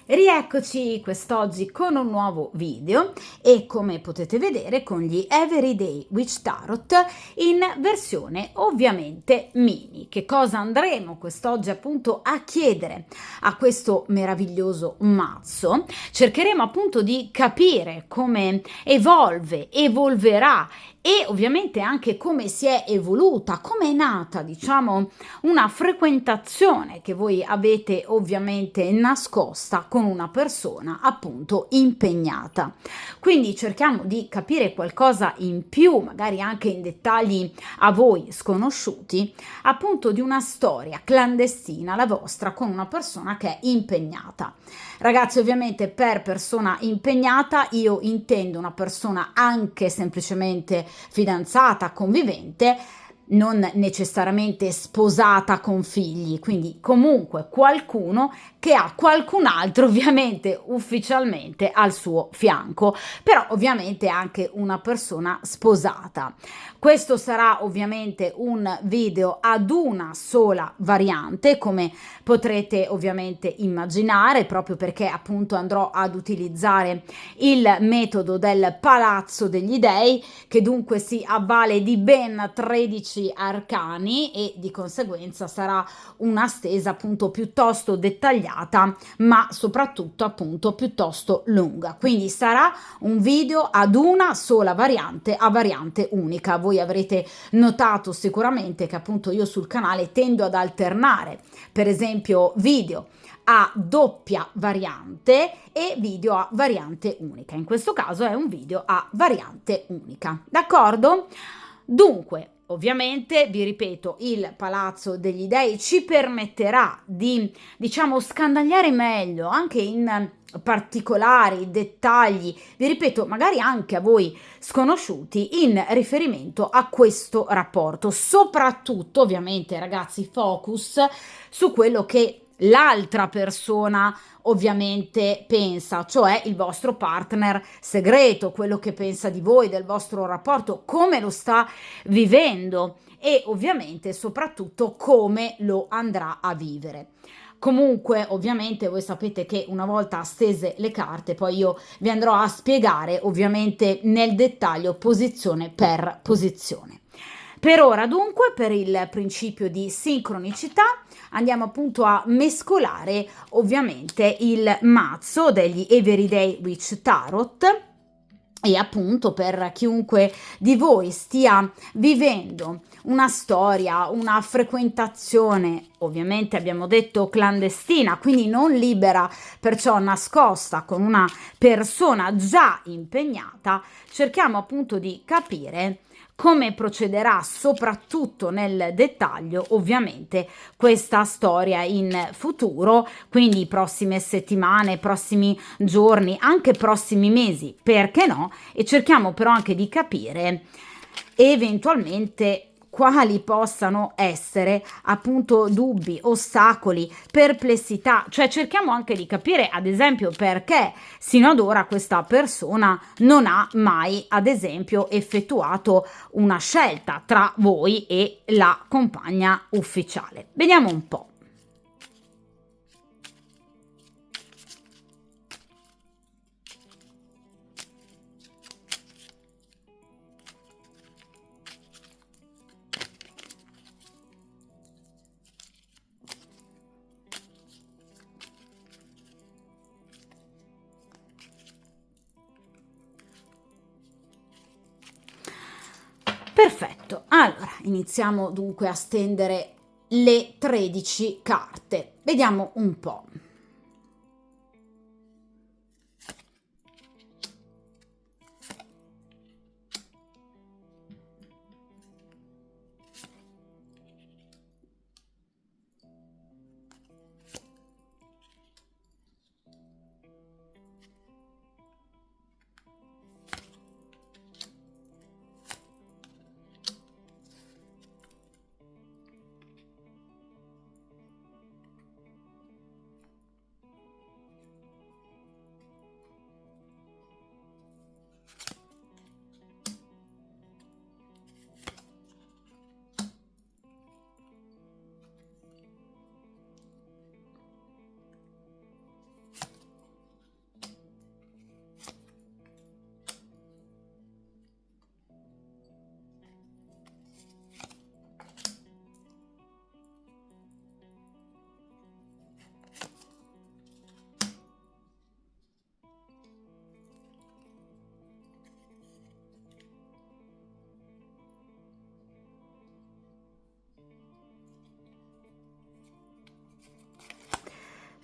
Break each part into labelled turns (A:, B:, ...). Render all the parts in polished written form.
A: Rieccoci quest'oggi con un nuovo video e come potete vedere con gli Everyday Witch Tarot in versione ovviamente mini. Che cosa andremo quest'oggi appunto a chiedere a questo meraviglioso mazzo? Cercheremo appunto di capire come evolverà e ovviamente anche come si è evoluta, come è nata, diciamo, una frequentazione che voi avete ovviamente nascosta con una persona appunto impegnata. Quindi cerchiamo di capire qualcosa in più, magari anche in dettagli a voi sconosciuti, appunto di una storia clandestina, la vostra, con una persona che è impegnata. Ragazzi, ovviamente per persona impegnata io intendo una persona anche semplicemente fidanzata, convivente, non necessariamente sposata con figli, quindi comunque qualcuno che ha qualcun altro ovviamente ufficialmente al suo fianco, però ovviamente anche una persona sposata. Questo sarà ovviamente un video ad una sola variante, come potrete ovviamente immaginare, proprio perché appunto andrò ad utilizzare il metodo del Palazzo degli Dei, che dunque si avvale di ben 13 arcani e di conseguenza sarà una stesa appunto piuttosto dettagliata, ma soprattutto appunto piuttosto lunga. Quindi sarà un video ad una sola variante, a variante unica. Voi avrete notato sicuramente che appunto io sul canale tendo ad alternare, per esempio, video a doppia variante e video a variante unica. In questo caso è un video a variante unica, d'accordo? Dunque, ovviamente, vi ripeto, il Palazzo degli Dei ci permetterà di, diciamo, scandagliare meglio anche in particolari, dettagli, vi ripeto, magari anche a voi sconosciuti in riferimento a questo rapporto. Soprattutto, ovviamente, ragazzi, focus su quello che l'altra persona ovviamente pensa, cioè il vostro partner segreto, quello che pensa di voi, del vostro rapporto, come lo sta vivendo e ovviamente soprattutto come lo andrà a vivere. Comunque, ovviamente, voi sapete che una volta stese le carte, poi io vi andrò a spiegare ovviamente nel dettaglio posizione per posizione. Per ora, dunque, per il principio di sincronicità, andiamo appunto a mescolare ovviamente il mazzo degli Everyday Witch Tarot e appunto per chiunque di voi stia vivendo una storia, una frequentazione, ovviamente abbiamo detto clandestina, quindi non libera, perciò nascosta con una persona già impegnata, cerchiamo appunto di capire come procederà soprattutto nel dettaglio ovviamente questa storia in futuro, quindi prossime settimane, prossimi giorni, anche prossimi mesi, perché no? E cerchiamo però anche di capire eventualmente quali possano essere appunto dubbi, ostacoli, perplessità, cioè cerchiamo anche di capire ad esempio perché sino ad ora questa persona non ha mai ad esempio effettuato una scelta tra voi e la compagna ufficiale. Vediamo un po'. Perfetto, allora iniziamo dunque a stendere le 13 carte. Vediamo un po'.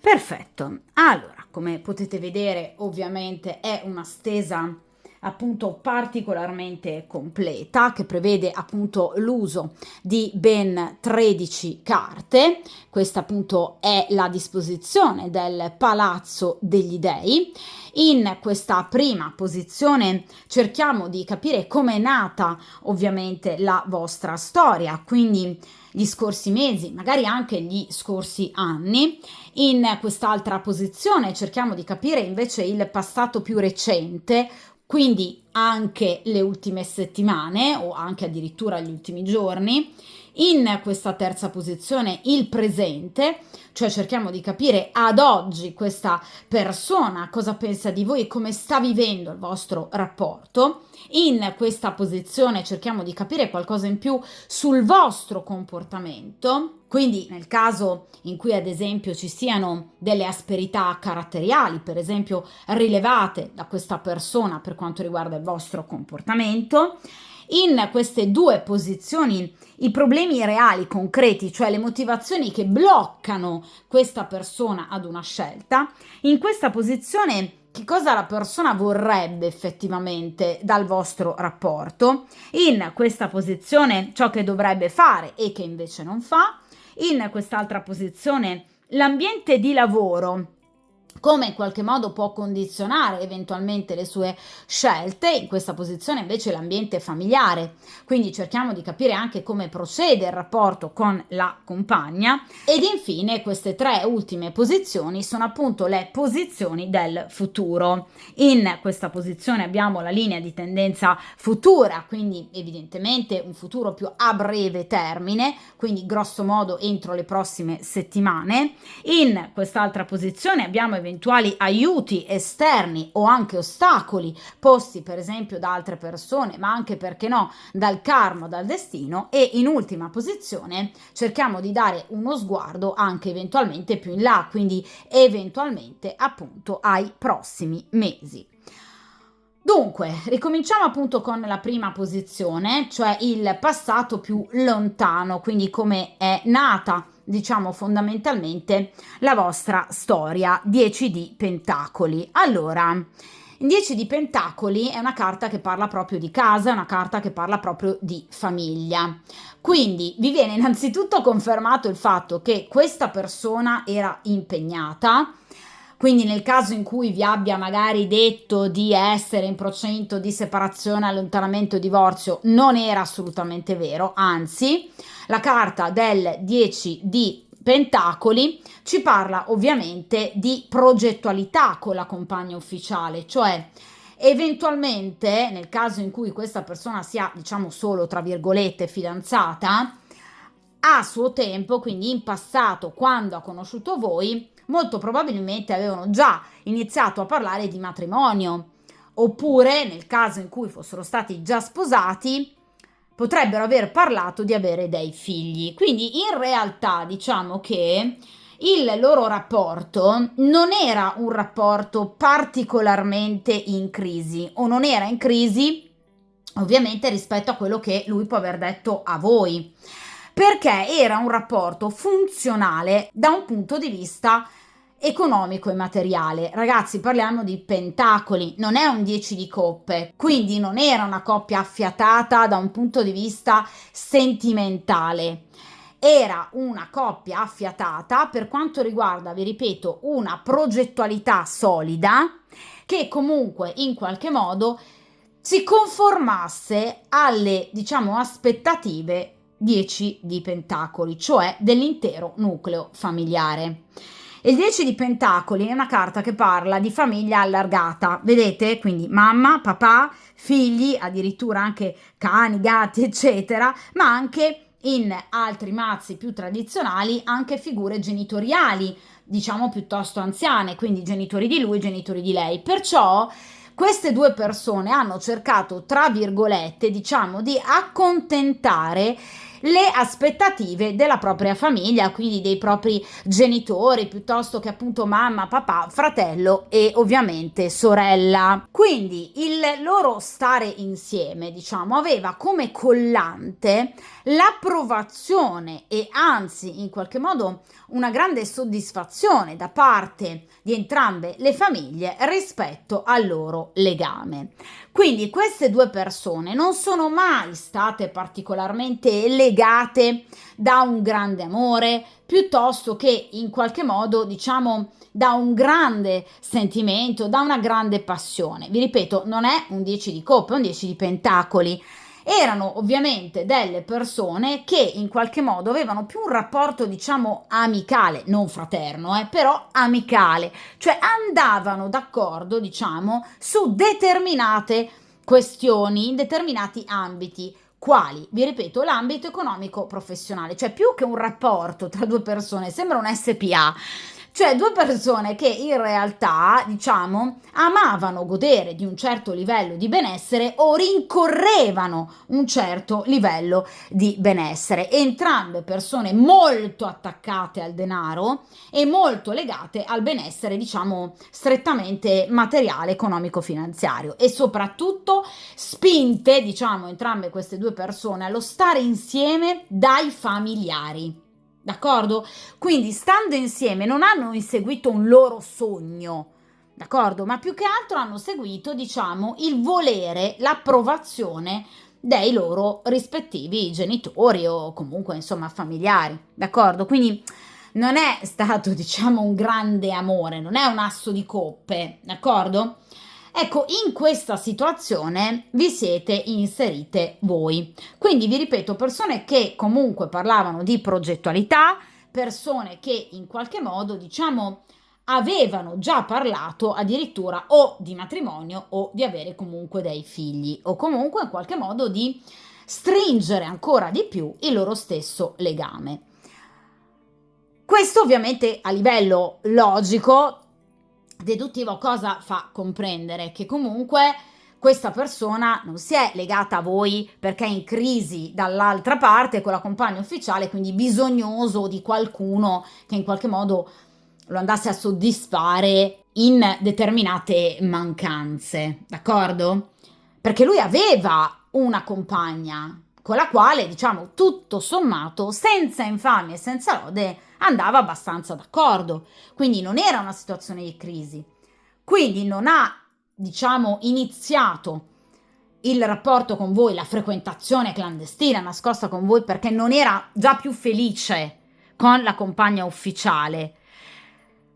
A: Perfetto. Allora, come potete vedere, ovviamente è una stesa appunto particolarmente completa che prevede appunto l'uso di ben 13 carte. Questa appunto è la disposizione del Palazzo degli Dei. In questa prima posizione cerchiamo di capire come è nata ovviamente la vostra storia, quindi gli scorsi mesi, magari anche gli scorsi anni. In quest'altra posizione cerchiamo di capire invece il passato più recente, quindi anche le ultime settimane o anche addirittura gli ultimi giorni. In questa terza posizione il presente, cioè cerchiamo di capire ad oggi questa persona cosa pensa di voi e come sta vivendo il vostro rapporto. In questa posizione cerchiamo di capire qualcosa in più sul vostro comportamento. Quindi nel caso in cui ad esempio ci siano delle asperità caratteriali, per esempio rilevate da questa persona per quanto riguarda il vostro comportamento. In queste due posizioni i problemi reali, concreti, cioè le motivazioni che bloccano questa persona ad una scelta. In questa posizione che cosa la persona vorrebbe effettivamente dal vostro rapporto. In questa posizione ciò che dovrebbe fare e che invece non fa. In quest'altra posizione l'ambiente di lavoro, come in qualche modo può condizionare eventualmente le sue scelte. In questa posizione invece l'ambiente familiare, quindi cerchiamo di capire anche come procede il rapporto con la compagna. Ed infine queste tre ultime posizioni sono appunto le posizioni del futuro. In questa posizione abbiamo la linea di tendenza futura, quindi evidentemente un futuro più a breve termine, quindi grosso modo entro le prossime settimane. In quest'altra posizione abbiamo eventuali aiuti esterni o anche ostacoli posti per esempio da altre persone, ma anche, perché no, dal karma, dal destino. E in ultima posizione cerchiamo di dare uno sguardo anche eventualmente più in là, quindi eventualmente appunto ai prossimi mesi. Dunque, ricominciamo appunto con la prima posizione, cioè il passato più lontano, quindi come è nata, diciamo fondamentalmente, la vostra storia. 10 di Pentacoli. Allora, il 10 di Pentacoli è una carta che parla proprio di casa, è una carta che parla proprio di famiglia. Quindi vi viene innanzitutto confermato il fatto che questa persona era impegnata. Quindi nel caso in cui vi abbia magari detto di essere in procinto di separazione, allontanamento, divorzio, non era assolutamente vero, anzi la carta del 10 di Pentacoli ci parla ovviamente di progettualità con la compagna ufficiale, cioè eventualmente nel caso in cui questa persona sia, diciamo, solo tra virgolette fidanzata, a suo tempo, quindi in passato, quando ha conosciuto voi, molto probabilmente avevano già iniziato a parlare di matrimonio, oppure nel caso in cui fossero stati già sposati potrebbero aver parlato di avere dei figli. Quindi in realtà diciamo che il loro rapporto non era un rapporto particolarmente in crisi, o non era in crisi ovviamente rispetto a quello che lui può aver detto a voi, perché era un rapporto funzionale da un punto di vista economico e materiale. Ragazzi, parliamo di pentacoli, non è un 10 di coppe, quindi non era una coppia affiatata da un punto di vista sentimentale. Era una coppia affiatata per quanto riguarda, vi ripeto, una progettualità solida che comunque in qualche modo si conformasse alle, diciamo, aspettative 10 di Pentacoli, cioè dell'intero nucleo familiare. Il 10 di Pentacoli è una carta che parla di famiglia allargata, vedete? Quindi mamma, papà, figli, addirittura anche cani, gatti, eccetera, ma anche in altri mazzi più tradizionali anche figure genitoriali, diciamo piuttosto anziane, quindi genitori di lui, genitori di lei. Perciò queste due persone hanno cercato, tra virgolette, diciamo, di accontentare le aspettative della propria famiglia, quindi dei propri genitori, piuttosto che appunto mamma, papà, fratello e ovviamente sorella. Quindi il loro stare insieme, diciamo, aveva come collante l'approvazione e anzi in qualche modo una grande soddisfazione da parte di entrambe le famiglie rispetto al loro legame. Quindi queste due persone non sono mai state particolarmente legate da un grande amore, piuttosto che in qualche modo, diciamo, da un grande sentimento, da una grande passione. Vi ripeto, non è un 10 di coppe, è un 10 di pentacoli. Erano ovviamente delle persone che in qualche modo avevano più un rapporto, diciamo, amicale, non fraterno, però amicale, cioè andavano d'accordo, diciamo, su determinate questioni, in determinati ambiti. Quali? Vi ripeto, l'ambito economico professionale, cioè più che un rapporto tra due persone, sembra un SPA, cioè due persone che in realtà, diciamo, amavano godere di un certo livello di benessere o rincorrevano un certo livello di benessere. Entrambe persone molto attaccate al denaro e molto legate al benessere, diciamo, strettamente materiale, economico-finanziario e soprattutto spinte, diciamo, entrambe queste due persone allo stare insieme dai familiari. D'accordo? Quindi stando insieme non hanno inseguito un loro sogno, d'accordo? Ma più che altro hanno seguito, diciamo, il volere, l'approvazione dei loro rispettivi genitori o comunque, insomma, familiari, d'accordo? Quindi non è stato, diciamo, un grande amore, non è un asso di coppe, d'accordo? Ecco, in questa situazione vi siete inserite voi. Quindi vi ripeto, persone che comunque parlavano di progettualità, persone che in qualche modo, diciamo, avevano già parlato addirittura o di matrimonio o di avere comunque dei figli o comunque in qualche modo di stringere ancora di più il loro stesso legame. Questo ovviamente a livello logico deduttivo cosa fa comprendere? Che comunque questa persona non si è legata a voi perché è in crisi dall'altra parte con la compagna ufficiale, quindi bisognoso di qualcuno che in qualche modo lo andasse a soddisfare in determinate mancanze, d'accordo? Perché lui aveva una compagna con la quale, diciamo, tutto sommato, senza infamia e senza lode, andava abbastanza d'accordo. Quindi non era una situazione di crisi. Quindi non ha, diciamo, iniziato il rapporto con voi, la frequentazione clandestina nascosta con voi perché non era già più felice con la compagna ufficiale.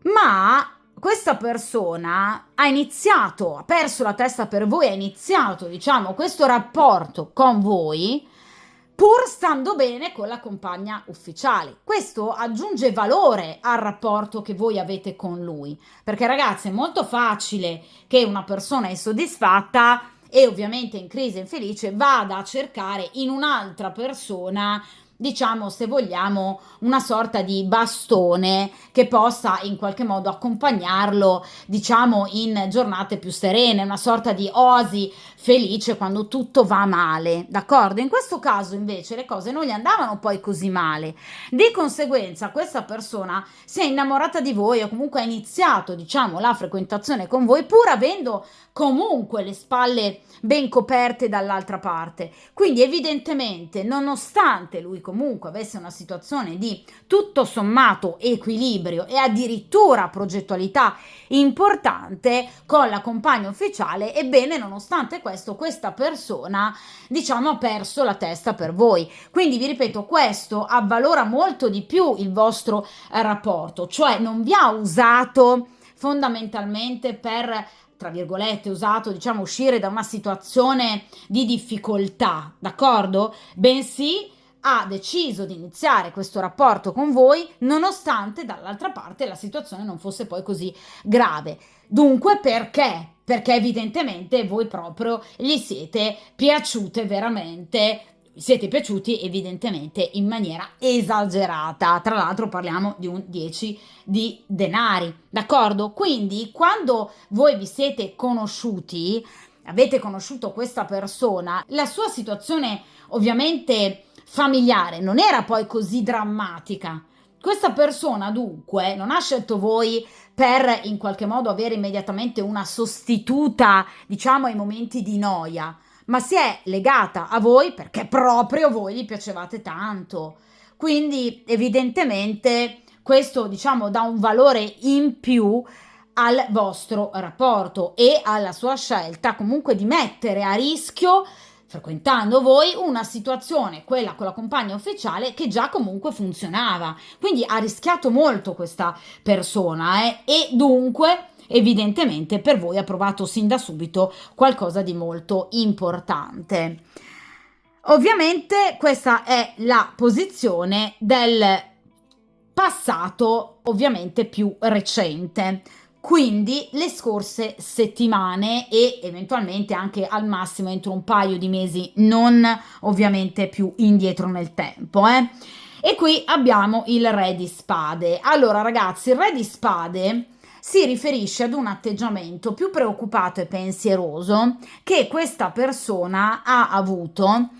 A: Ma questa persona ha iniziato, ha perso la testa per voi, ha iniziato, diciamo, questo rapporto con voi pur stando bene con la compagna ufficiale. Questo aggiunge valore al rapporto che voi avete con lui, perché ragazzi è molto facile che una persona insoddisfatta e ovviamente in crisi e infelice vada a cercare in un'altra persona, diciamo, se vogliamo, una sorta di bastone che possa in qualche modo accompagnarlo, diciamo, in giornate più serene, una sorta di oasi felice quando tutto va male, d'accordo? In questo caso invece le cose non gli andavano poi così male. Di conseguenza questa persona si è innamorata di voi o comunque ha iniziato, diciamo, la frequentazione con voi pur avendo comunque le spalle ben coperte dall'altra parte. Quindi evidentemente, nonostante lui comunque avesse una situazione di tutto sommato equilibrio e addirittura progettualità importante con la compagna ufficiale, ebbene nonostante questo questa persona, diciamo, ha perso la testa per voi. Quindi vi ripeto, questo avvalora molto di più il vostro rapporto, cioè non vi ha usato fondamentalmente per, tra virgolette, usato, diciamo, uscire da una situazione di difficoltà, d'accordo? Bensì ha deciso di iniziare questo rapporto con voi nonostante dall'altra parte la situazione non fosse poi così grave. Dunque perché? Perché evidentemente voi proprio gli siete piaciute veramente, siete piaciuti evidentemente in maniera esagerata. Tra l'altro parliamo di un 10 di denari, d'accordo? Quindi quando voi vi siete conosciuti avete conosciuto questa persona, la sua situazione ovviamente familiare non era poi così drammatica. Questa persona dunque non ha scelto voi per in qualche modo avere immediatamente una sostituta, diciamo, ai momenti di noia, ma si è legata a voi perché proprio voi gli piacevate tanto. Quindi evidentemente questo, diciamo, dà un valore in più al vostro rapporto e alla sua scelta comunque di mettere a rischio, frequentando voi, una situazione, quella con la compagna ufficiale, che già comunque funzionava. Quindi ha rischiato molto questa persona, e dunque evidentemente per voi ha provato sin da subito qualcosa di molto importante. Ovviamente questa è la posizione del passato, ovviamente più recente, quindi le scorse settimane e eventualmente anche al massimo entro un paio di mesi, non ovviamente più indietro nel tempo. E qui abbiamo il Re di Spade. Allora ragazzi, il Re di Spade si riferisce ad un atteggiamento più preoccupato e pensieroso che questa persona ha avuto,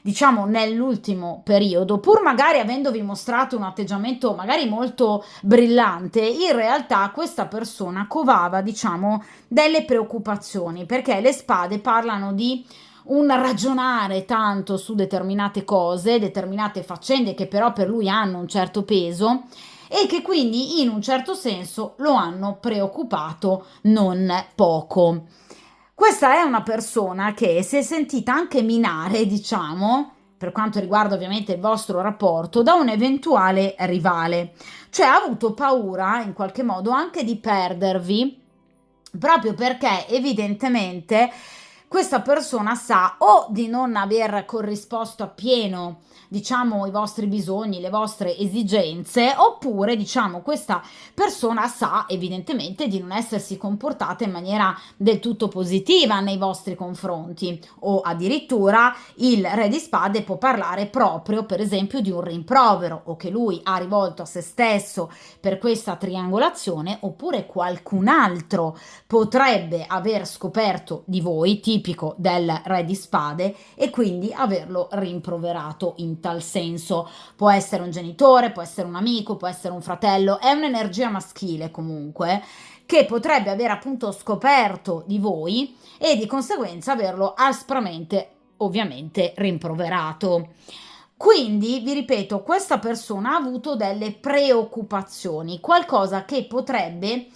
A: diciamo, nell'ultimo periodo, pur magari avendovi mostrato un atteggiamento magari molto brillante, in realtà questa persona covava, diciamo, delle preoccupazioni, perché le spade parlano di un ragionare tanto su determinate cose, determinate faccende che però per lui hanno un certo peso e che quindi in un certo senso lo hanno preoccupato non poco. Questa è una persona che si è sentita anche minare, diciamo, per quanto riguarda ovviamente il vostro rapporto, da un eventuale rivale. Cioè ha avuto paura in qualche modo anche di perdervi, proprio perché evidentemente questa persona sa o di non aver corrisposto appieno, diciamo, i vostri bisogni, le vostre esigenze, oppure, diciamo, questa persona sa evidentemente di non essersi comportata in maniera del tutto positiva nei vostri confronti, o addirittura il Re di Spade può parlare proprio, per esempio, di un rimprovero o che lui ha rivolto a se stesso per questa triangolazione, oppure qualcun altro potrebbe aver scoperto di voi, tipico del Re di Spade, e quindi averlo rimproverato in tal senso. Può essere un genitore, può essere un amico, può essere un fratello, è un'energia maschile comunque che potrebbe aver appunto scoperto di voi e di conseguenza averlo aspramente ovviamente rimproverato. Quindi, vi ripeto, questa persona ha avuto delle preoccupazioni, qualcosa che potrebbe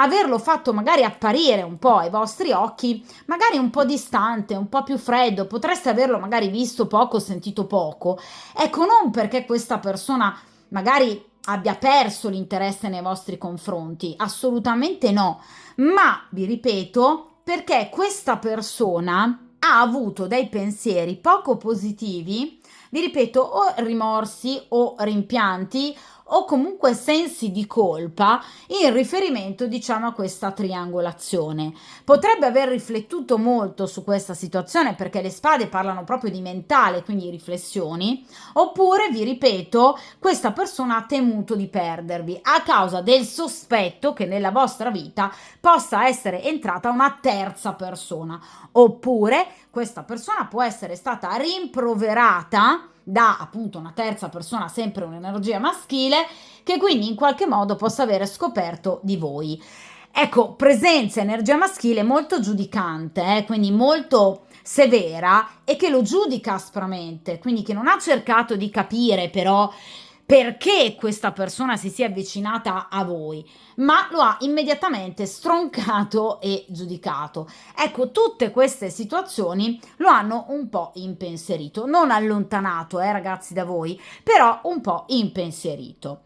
A: averlo fatto magari apparire un po' ai vostri occhi, magari un po' distante, un po' più freddo, potreste averlo magari visto poco, sentito poco. Ecco, non perché questa persona magari abbia perso l'interesse nei vostri confronti, assolutamente no, ma vi ripeto, perché questa persona ha avuto dei pensieri poco positivi, vi ripeto, o rimorsi o rimpianti o comunque sensi di colpa in riferimento, diciamo, a questa triangolazione. Potrebbe aver riflettuto molto su questa situazione perché le spade parlano proprio di mentale, quindi riflessioni, oppure, vi ripeto, questa persona ha temuto di perdervi a causa del sospetto che nella vostra vita possa essere entrata una terza persona, oppure questa persona può essere stata rimproverata da appunto una terza persona, sempre un'energia maschile, che quindi in qualche modo possa avere scoperto di voi. Ecco, presenza energia maschile molto giudicante, quindi molto severa e che lo giudica aspramente, quindi che non ha cercato di capire però perché questa persona si sia avvicinata a voi, ma lo ha immediatamente stroncato e giudicato. Ecco, tutte queste situazioni lo hanno un po' impensierito, non allontanato, ragazzi, da voi, però un po' impensierito.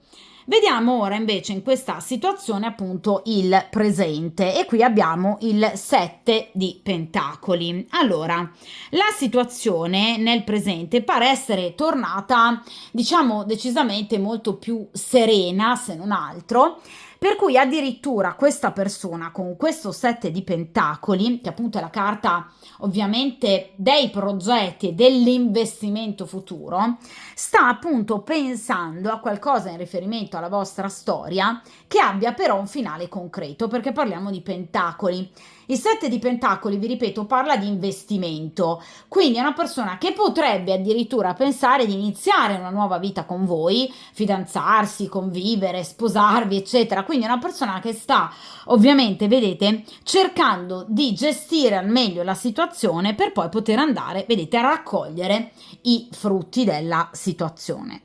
A: Vediamo ora invece in questa situazione appunto il presente e qui abbiamo il 7 di pentacoli. Allora, la situazione nel presente pare essere tornata, diciamo, decisamente molto più serena, se non altro, Per cui addirittura questa persona con questo 7 di pentacoli, che appunto è la carta ovviamente dei progetti e dell'investimento futuro, sta appunto pensando a qualcosa in riferimento alla vostra storia che abbia però un finale concreto, perché parliamo di pentacoli. Il 7 di pentacoli, vi ripeto, parla di investimento, quindi è una persona che potrebbe addirittura pensare di iniziare una nuova vita con voi, fidanzarsi, convivere, sposarvi, eccetera. Quindi è una persona che sta, ovviamente, vedete, cercando di gestire al meglio la situazione per poi poter andare, vedete, a raccogliere i frutti della situazione.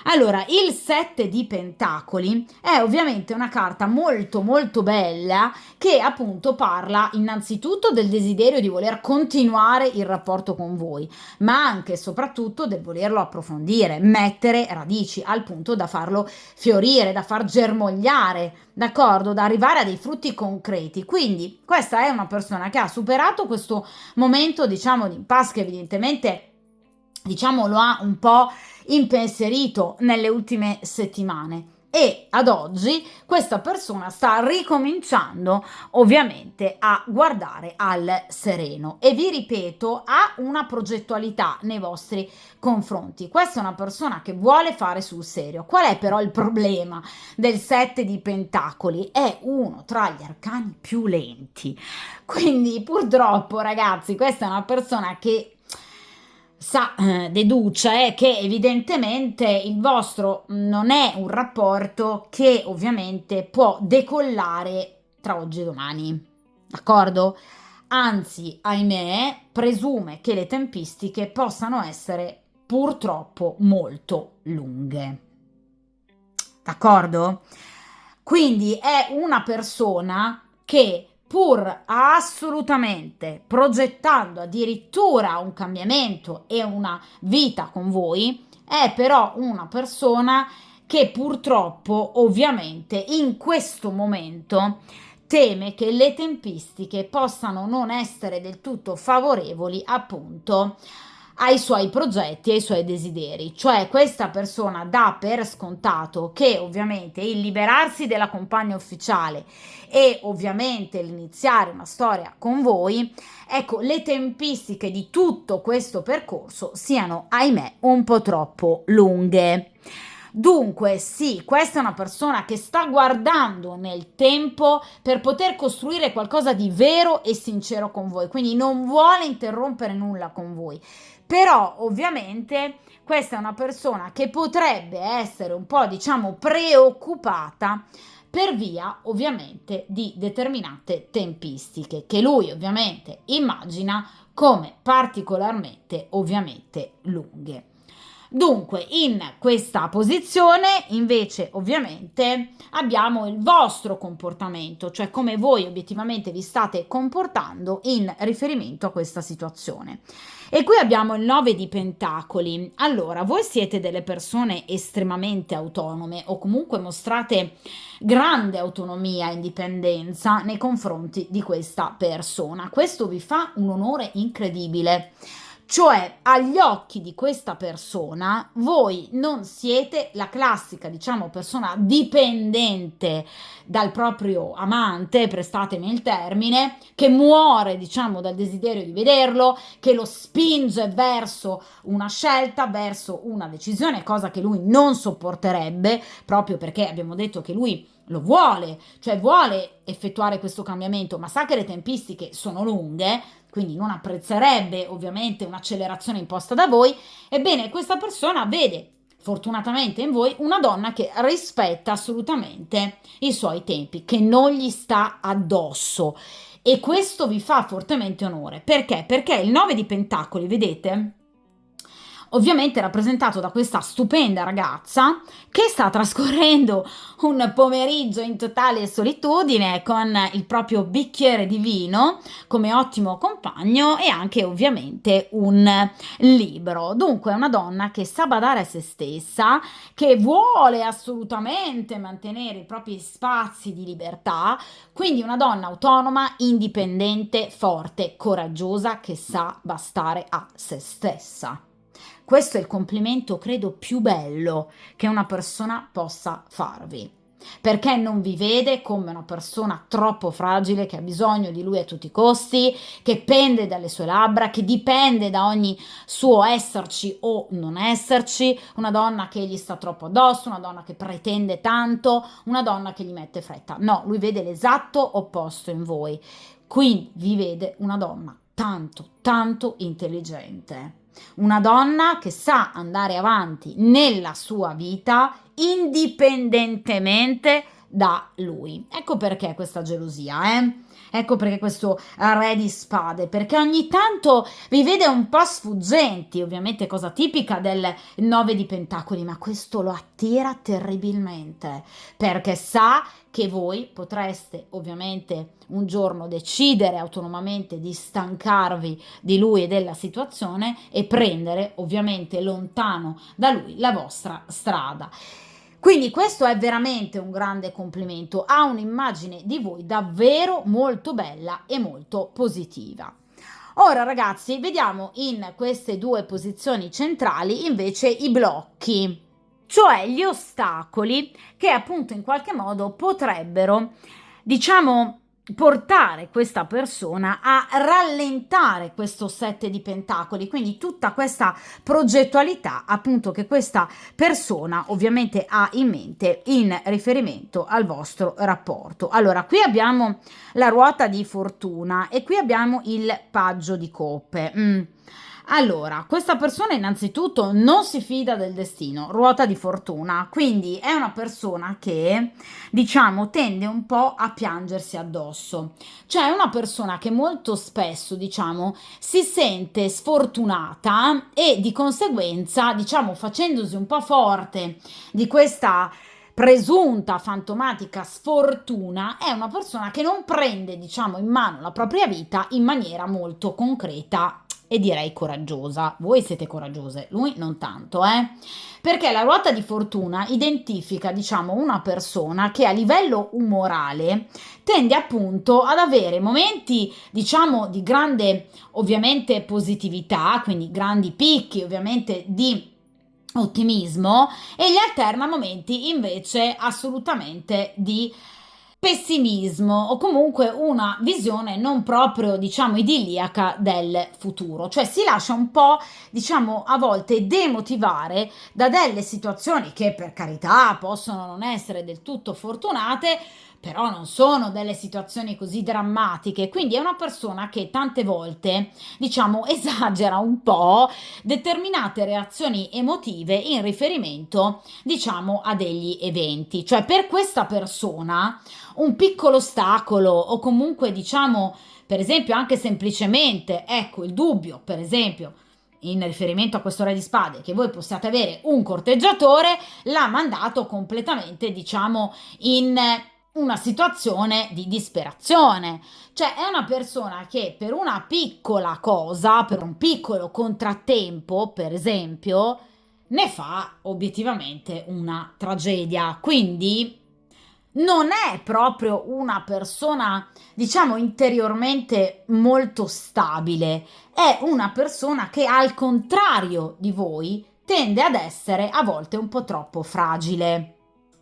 A: Allora, il 7 di pentacoli è ovviamente una carta molto molto bella che appunto parla innanzitutto del desiderio di voler continuare il rapporto con voi, ma anche e soprattutto del volerlo approfondire, mettere radici al punto da farlo fiorire, da far germogliare, d'accordo? Da arrivare a dei frutti concreti. Quindi questa è una persona che ha superato questo momento, diciamo, di impasse che evidentemente, diciamo, lo ha un po' impensierito nelle ultime settimane e ad oggi questa persona sta ricominciando ovviamente a guardare al sereno e vi ripeto ha una progettualità nei vostri confronti. Questa è una persona che vuole fare sul serio. Qual è però il problema del 7 di pentacoli? È uno tra gli arcani più lenti, quindi purtroppo ragazzi questa è una persona che deduce che evidentemente il vostro non è un rapporto che ovviamente può decollare tra oggi e domani, d'accordo? Anzi, ahimè, presume che le tempistiche possano essere purtroppo molto lunghe, d'accordo? Quindi è una persona che pur assolutamente progettando addirittura un cambiamento e una vita con voi, è però una persona che purtroppo ovviamente in questo momento teme che le tempistiche possano non essere del tutto favorevoli appunto ai suoi progetti, ai suoi desideri, cioè questa persona dà per scontato che ovviamente il liberarsi della compagna ufficiale e ovviamente l'iniziare una storia con voi, ecco, le tempistiche di tutto questo percorso siano, ahimè, un po' troppo lunghe. Dunque, sì, questa è una persona che sta guardando nel tempo per poter costruire qualcosa di vero e sincero con voi, quindi non vuole interrompere nulla con voi. Però, ovviamente, questa è una persona che potrebbe essere un po', diciamo, preoccupata per via ovviamente di determinate tempistiche che lui ovviamente immagina come particolarmente ovviamente lunghe. Dunque, in questa posizione invece ovviamente abbiamo il vostro comportamento, cioè come voi obiettivamente vi state comportando in riferimento a questa situazione. E qui abbiamo il 9 di pentacoli. Allora, voi siete delle persone estremamente autonome o comunque mostrate grande autonomia e indipendenza nei confronti di questa persona. Questo vi fa un onore incredibile. Cioè, agli occhi di questa persona, voi non siete la classica, diciamo, persona dipendente dal proprio amante, prestatemi il termine, che muore, diciamo, dal desiderio di vederlo, che lo spinge verso una scelta, verso una decisione, cosa che lui non sopporterebbe, proprio perché abbiamo detto che lui lo vuole, cioè vuole effettuare questo cambiamento, ma sa che le tempistiche sono lunghe, quindi non apprezzerebbe ovviamente un'accelerazione imposta da voi. Ebbene, questa persona vede fortunatamente in voi una donna che rispetta assolutamente i suoi tempi, che non gli sta addosso e questo vi fa fortemente onore. Perché? Perché il 9 di pentacoli, vedete? Ovviamente rappresentato da questa stupenda ragazza che sta trascorrendo un pomeriggio in totale solitudine con il proprio bicchiere di vino come ottimo compagno e anche ovviamente un libro. Dunque è una donna che sa badare a se stessa, che vuole assolutamente mantenere i propri spazi di libertà, quindi una donna autonoma, indipendente, forte, coraggiosa, che sa bastare a se stessa. Questo è il complimento, credo, più bello che una persona possa farvi. perché non vi vede come una persona troppo fragile che ha bisogno di lui a tutti i costi, che pende dalle sue labbra, che dipende da ogni suo esserci o non esserci, una donna che gli sta troppo addosso, una donna che pretende tanto, una donna che gli mette fretta. No, lui vede l'esatto opposto in voi. Quindi vi vede una donna tanto, tanto intelligente. Una donna che sa andare avanti nella sua vita indipendentemente da lui. Ecco perché questa gelosia, Ecco perché questo re di spade, perché ogni tanto vi vede un po' sfuggenti, ovviamente cosa tipica del 9 di pentacoli, ma questo lo attira terribilmente, perché sa che voi potreste ovviamente un giorno decidere autonomamente di stancarvi di lui e della situazione e prendere ovviamente lontano da lui la vostra strada. Quindi questo è veramente un grande complimento, ha un'immagine di voi davvero molto bella e molto positiva. Ora ragazzi, vediamo in queste due posizioni centrali invece i blocchi, cioè gli ostacoli che appunto in qualche modo potrebbero, diciamo, portare questa persona a rallentare questo 7 di pentacoli, quindi tutta questa progettualità appunto che questa persona ovviamente ha in mente in riferimento al vostro rapporto. Allora, qui abbiamo la ruota di fortuna e qui abbiamo il paggio di coppe. Allora, questa persona innanzitutto non si fida del destino, ruota di fortuna, quindi è una persona che, diciamo, tende un po' a piangersi addosso. Cioè è una persona che molto spesso, diciamo, si sente sfortunata e di conseguenza, diciamo, facendosi un po' forte di questa presunta fantomatica sfortuna, è una persona che non prende, diciamo, in mano la propria vita in maniera molto concreta e direi coraggiosa. Voi siete coraggiose, lui non tanto, perché la ruota di fortuna identifica, diciamo, una persona che a livello umorale tende appunto ad avere momenti, diciamo, di grande ovviamente positività, quindi grandi picchi ovviamente di ottimismo, e gli alterna momenti invece assolutamente di pessimismo o comunque una visione non proprio, diciamo, idilliaca del futuro, cioè si lascia un po', diciamo, a volte demotivare da delle situazioni che per carità possono non essere del tutto fortunate, però non sono delle situazioni così drammatiche, quindi è una persona che tante volte, diciamo, esagera un po' determinate reazioni emotive in riferimento, diciamo, a degli eventi. Cioè per questa persona un piccolo ostacolo o comunque, diciamo, per esempio anche semplicemente, ecco, il dubbio, per esempio, in riferimento a questo re di spade, che voi possiate avere un corteggiatore, l'ha mandato completamente, diciamo, in una situazione di disperazione. Cioè è una persona che per una piccola cosa, per un piccolo contrattempo, per esempio, ne fa obiettivamente una tragedia. Quindi non è proprio una persona, diciamo, interiormente molto stabile, è una persona che al contrario di voi tende ad essere a volte un po' troppo fragile.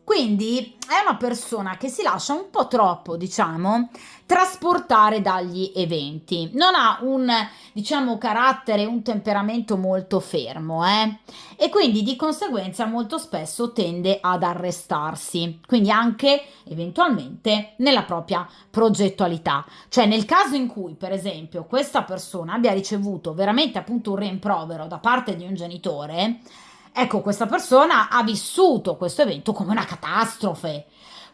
A: Quindi è una persona che si lascia un po' troppo, diciamo, trasportare dagli eventi. Non ha un, diciamo, carattere, un temperamento molto fermo, E quindi di conseguenza molto spesso tende ad arrestarsi, quindi anche eventualmente nella propria progettualità. Cioè nel caso in cui, per esempio, questa persona abbia ricevuto veramente appunto un rimprovero da parte di un genitore, ecco, questa persona ha vissuto questo evento come una catastrofe.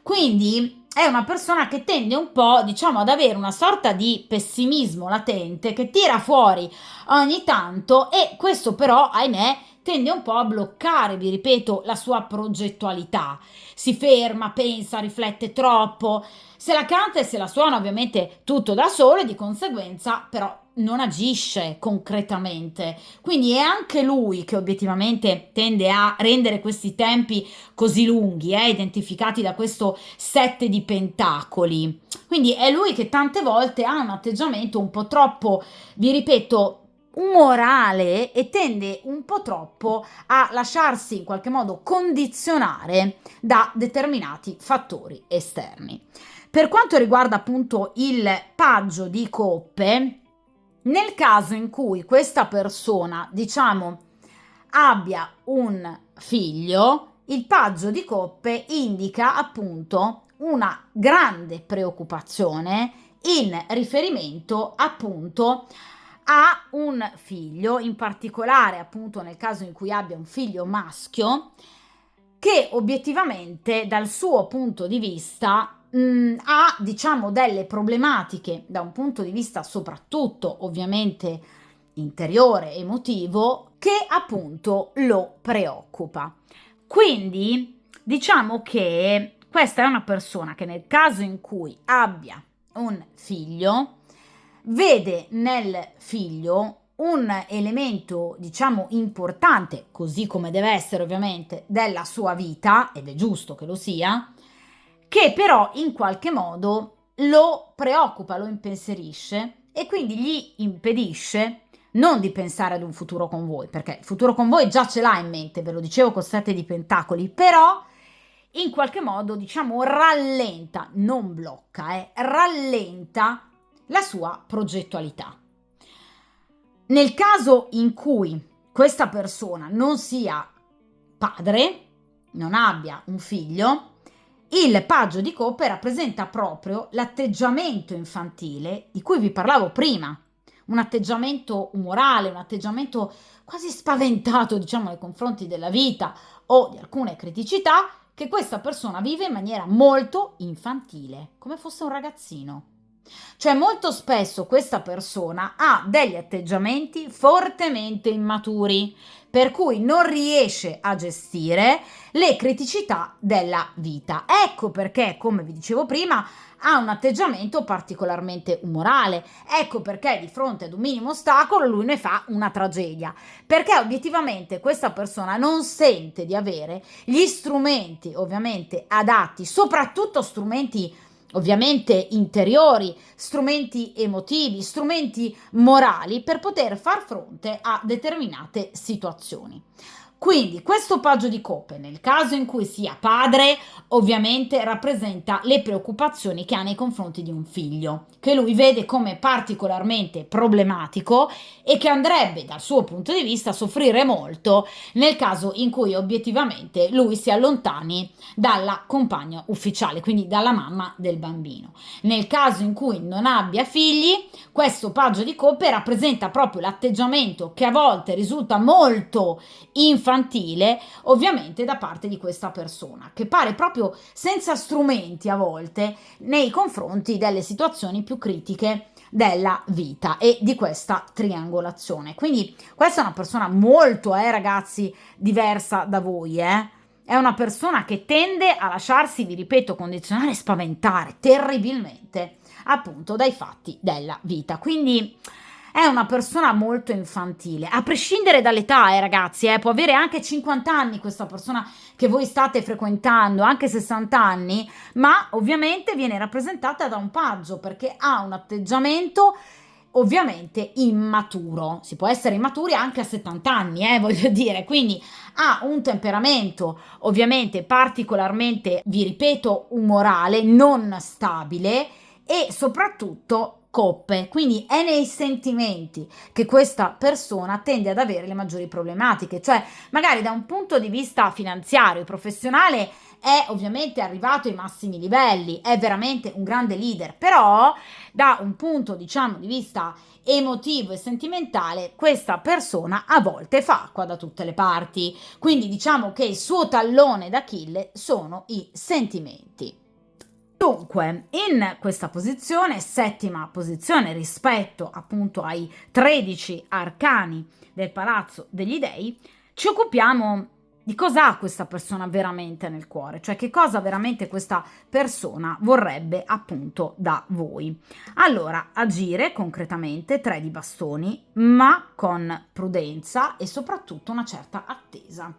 A: Quindi è una persona che tende un po', diciamo, ad avere una sorta di pessimismo latente che tira fuori ogni tanto e questo però, ahimè, tende un po' a bloccare, vi ripeto, la sua progettualità. Si ferma, pensa, riflette troppo, se la canta e se la suona ovviamente tutto da solo e di conseguenza però non agisce concretamente. Quindi è anche lui che obiettivamente tende a rendere questi tempi così lunghi, identificati da questo 7 di pentacoli. Quindi è lui che tante volte ha un atteggiamento un po' troppo, vi ripeto, umorale e tende un po' troppo a lasciarsi in qualche modo condizionare da determinati fattori esterni. Per quanto riguarda appunto il paggio di coppe, nel caso in cui questa persona, diciamo, abbia un figlio, il paggio di coppe indica appunto una grande preoccupazione in riferimento appunto a un figlio, in particolare appunto nel caso in cui abbia un figlio maschio, che obiettivamente dal suo punto di vista ha diciamo delle problematiche da un punto di vista soprattutto ovviamente interiore, emotivo, che appunto lo preoccupa. Quindi diciamo che questa è una persona che nel caso in cui abbia un figlio, vede nel figlio un elemento, diciamo, importante, così come deve essere ovviamente, della sua vita, ed è giusto che lo sia, che però in qualche modo lo preoccupa, lo impensierisce e quindi gli impedisce non di pensare ad un futuro con voi, perché il futuro con voi già ce l'ha in mente, ve lo dicevo col 7 di pentacoli, però in qualche modo, diciamo, rallenta, non blocca, rallenta la sua progettualità. Nel caso in cui questa persona non sia padre, non abbia un figlio, il paggio di coppe rappresenta proprio l'atteggiamento infantile di cui vi parlavo prima, un atteggiamento umorale, un atteggiamento quasi spaventato, diciamo, nei confronti della vita o di alcune criticità che questa persona vive in maniera molto infantile, come fosse un ragazzino. Cioè molto spesso questa persona ha degli atteggiamenti fortemente immaturi, per cui non riesce a gestire le criticità della vita. Ecco perché, come vi dicevo prima, ha un atteggiamento particolarmente umorale. Ecco perché di fronte ad un minimo ostacolo lui ne fa una tragedia, perché obiettivamente questa persona non sente di avere gli strumenti ovviamente adatti, soprattutto strumenti ovviamente interiori, strumenti emotivi, strumenti morali per poter far fronte a determinate situazioni. Quindi questo paggio di coppe, nel caso in cui sia padre, ovviamente rappresenta le preoccupazioni che ha nei confronti di un figlio, che lui vede come particolarmente problematico e che andrebbe dal suo punto di vista a soffrire molto nel caso in cui obiettivamente lui si allontani dalla compagna ufficiale, quindi dalla mamma del bambino. Nel caso in cui non abbia figli, questo paggio di coppe rappresenta proprio l'atteggiamento che a volte risulta molto infantile, ovviamente da parte di questa persona, che pare proprio senza strumenti a volte nei confronti delle situazioni più critiche della vita e di questa triangolazione. Quindi questa è una persona molto, ragazzi, diversa da voi, È una persona che tende a lasciarsi, vi ripeto, condizionare e spaventare terribilmente appunto dai fatti della vita. Quindi è una persona molto infantile, a prescindere dall'età, ragazzi, può avere anche 50 anni questa persona che voi state frequentando, anche 60 anni, ma ovviamente viene rappresentata da un paggio perché ha un atteggiamento ovviamente immaturo. Si può essere immaturi anche a 70 anni, voglio dire, quindi ha un temperamento ovviamente particolarmente, vi ripeto, umorale, non stabile e soprattutto coppe, quindi è nei sentimenti che questa persona tende ad avere le maggiori problematiche, cioè magari da un punto di vista finanziario e professionale è ovviamente arrivato ai massimi livelli, è veramente un grande leader, però da un punto diciamo di vista emotivo e sentimentale questa persona a volte fa acqua da tutte le parti, quindi diciamo che il suo tallone d'Achille sono i sentimenti. Dunque, in questa posizione, settima posizione rispetto appunto ai 13 arcani del Palazzo degli Dei, ci occupiamo di cosa ha questa persona veramente nel cuore, cioè che cosa veramente questa persona vorrebbe appunto da voi. Allora, agire concretamente, 3 di bastoni, ma con prudenza e soprattutto una certa attesa.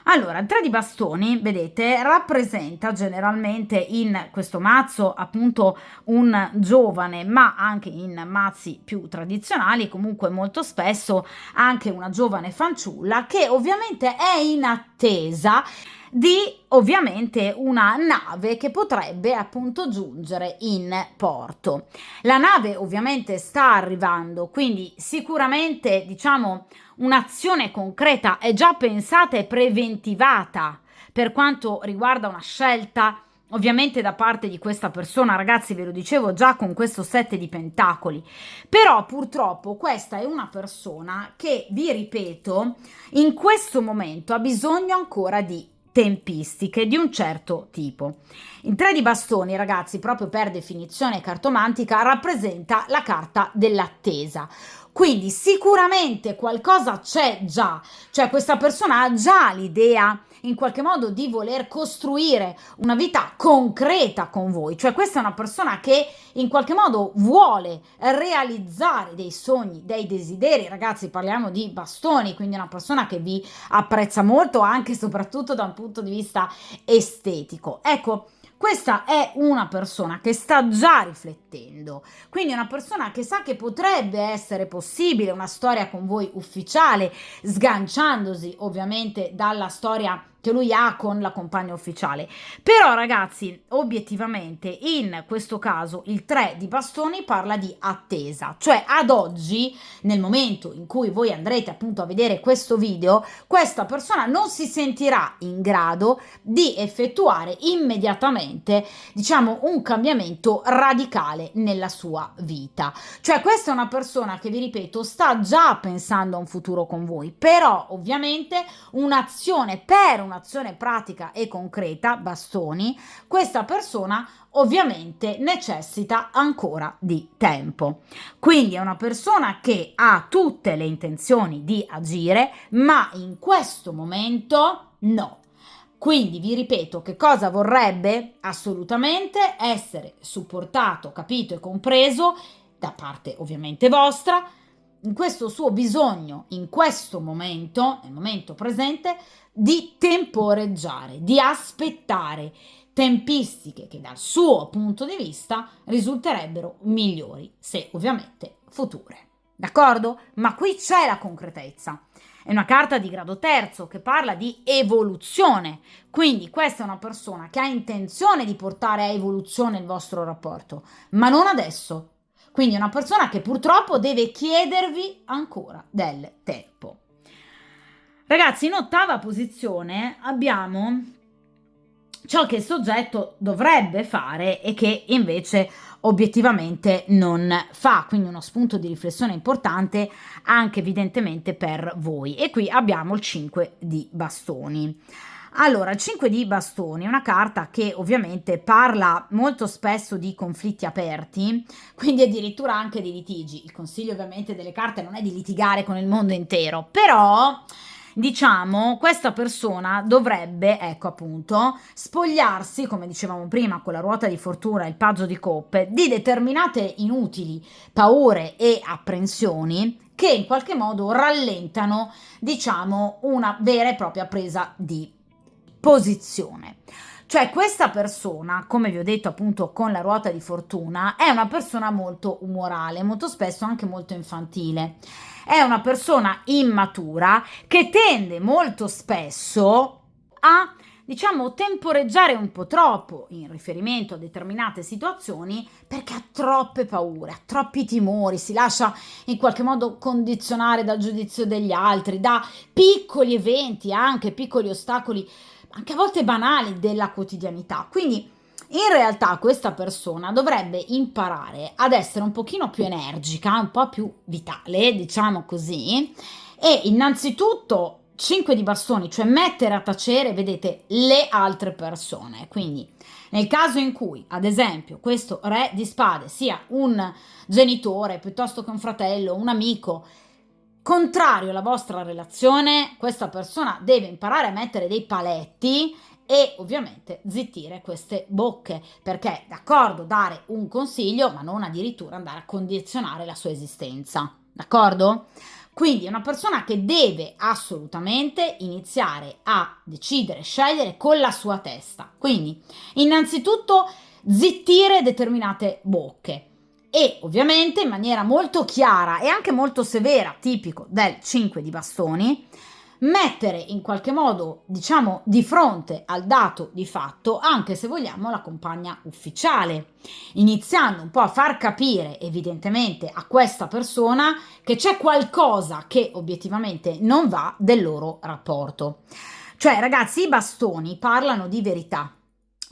A: Allora, il 3 di bastoni, vedete, rappresenta generalmente in questo mazzo appunto un giovane, ma anche in mazzi più tradizionali, comunque molto spesso anche una giovane fanciulla che ovviamente è in attesa di ovviamente una nave che potrebbe appunto giungere in porto. La nave ovviamente sta arrivando, quindi sicuramente diciamo un'azione concreta è già pensata e preventivata per quanto riguarda una scelta ovviamente da parte di questa persona, ragazzi, ve lo dicevo già con questo 7 di pentacoli, però purtroppo questa è una persona che, vi ripeto, in questo momento ha bisogno ancora di tempistiche di un certo tipo. Il 3 di bastoni, ragazzi, proprio per definizione cartomantica, rappresenta la carta dell'attesa. Quindi sicuramente qualcosa c'è già, cioè questa persona ha già l'idea in qualche modo di voler costruire una vita concreta con voi, cioè questa è una persona che in qualche modo vuole realizzare dei sogni, dei desideri, ragazzi, parliamo di bastoni, quindi una persona che vi apprezza molto anche e soprattutto da un punto di vista estetico. Ecco, questa è una persona che sta già riflettendo, quindi una persona che sa che potrebbe essere possibile una storia con voi ufficiale, sganciandosi ovviamente dalla storia che lui ha con la compagna ufficiale. Però ragazzi, obiettivamente in questo caso il 3 di bastoni parla di attesa, cioè ad oggi, nel momento in cui voi andrete appunto a vedere questo video, questa persona non si sentirà in grado di effettuare immediatamente, diciamo, un cambiamento radicale nella sua vita. Cioè questa è una persona che, vi ripeto, sta già pensando a un futuro con voi, però ovviamente un'azione per un'azione pratica e concreta, bastoni, questa persona ovviamente necessita ancora di tempo. Quindi è una persona che ha tutte le intenzioni di agire, ma in questo momento no. Quindi vi ripeto, che cosa vorrebbe? Assolutamente essere supportato, capito e compreso da parte ovviamente vostra in questo suo bisogno, in questo momento, nel momento presente, di temporeggiare, di aspettare tempistiche che dal suo punto di vista risulterebbero migliori, se ovviamente future. D'accordo? Ma qui c'è la concretezza. È una carta di grado terzo che parla di evoluzione, quindi questa è una persona che ha intenzione di portare a evoluzione il vostro rapporto, ma non adesso. Quindi è una persona che purtroppo deve chiedervi ancora del tempo. Ragazzi, in ottava posizione abbiamo ciò che il soggetto dovrebbe fare e che invece obiettivamente non fa, quindi uno spunto di riflessione importante anche evidentemente per voi. E qui abbiamo il 5 di bastoni. Allora, il 5 di bastoni è una carta che ovviamente parla molto spesso di conflitti aperti, quindi addirittura anche di litigi. Il consiglio ovviamente delle carte non è di litigare con il mondo intero, però diciamo questa persona dovrebbe, ecco appunto, spogliarsi, come dicevamo prima con la ruota di fortuna e il paggio di coppe, di determinate inutili paure e apprensioni che in qualche modo rallentano, diciamo, una vera e propria presa di posizione. Cioè questa persona, come vi ho detto appunto con la ruota di fortuna, è una persona molto umorale, molto spesso anche molto infantile. È una persona immatura che tende molto spesso a, diciamo, temporeggiare un po' troppo in riferimento a determinate situazioni perché ha troppe paure, ha troppi timori, si lascia in qualche modo condizionare dal giudizio degli altri, da piccoli eventi, anche piccoli ostacoli, anche a volte banali della quotidianità. Quindi in realtà questa persona dovrebbe imparare ad essere un pochino più energica, un po' più vitale, diciamo così, e innanzitutto 5 di bastoni, cioè mettere a tacere, vedete, le altre persone. Quindi nel caso in cui, ad esempio, questo re di spade sia un genitore piuttosto che un fratello, un amico, contrario alla vostra relazione, questa persona deve imparare a mettere dei paletti e ovviamente zittire queste bocche, perché d'accordo dare un consiglio, ma non addirittura andare a condizionare la sua esistenza, d'accordo? Quindi è una persona che deve assolutamente iniziare a decidere, scegliere con la sua testa. Quindi, innanzitutto, zittire determinate bocche e ovviamente in maniera molto chiara e anche molto severa, tipico del 5 di bastoni, mettere in qualche modo, diciamo, di fronte al dato di fatto, anche se vogliamo, la compagna ufficiale, iniziando un po' a far capire evidentemente a questa persona che c'è qualcosa che obiettivamente non va del loro rapporto. Cioè, ragazzi, i bastoni parlano di verità,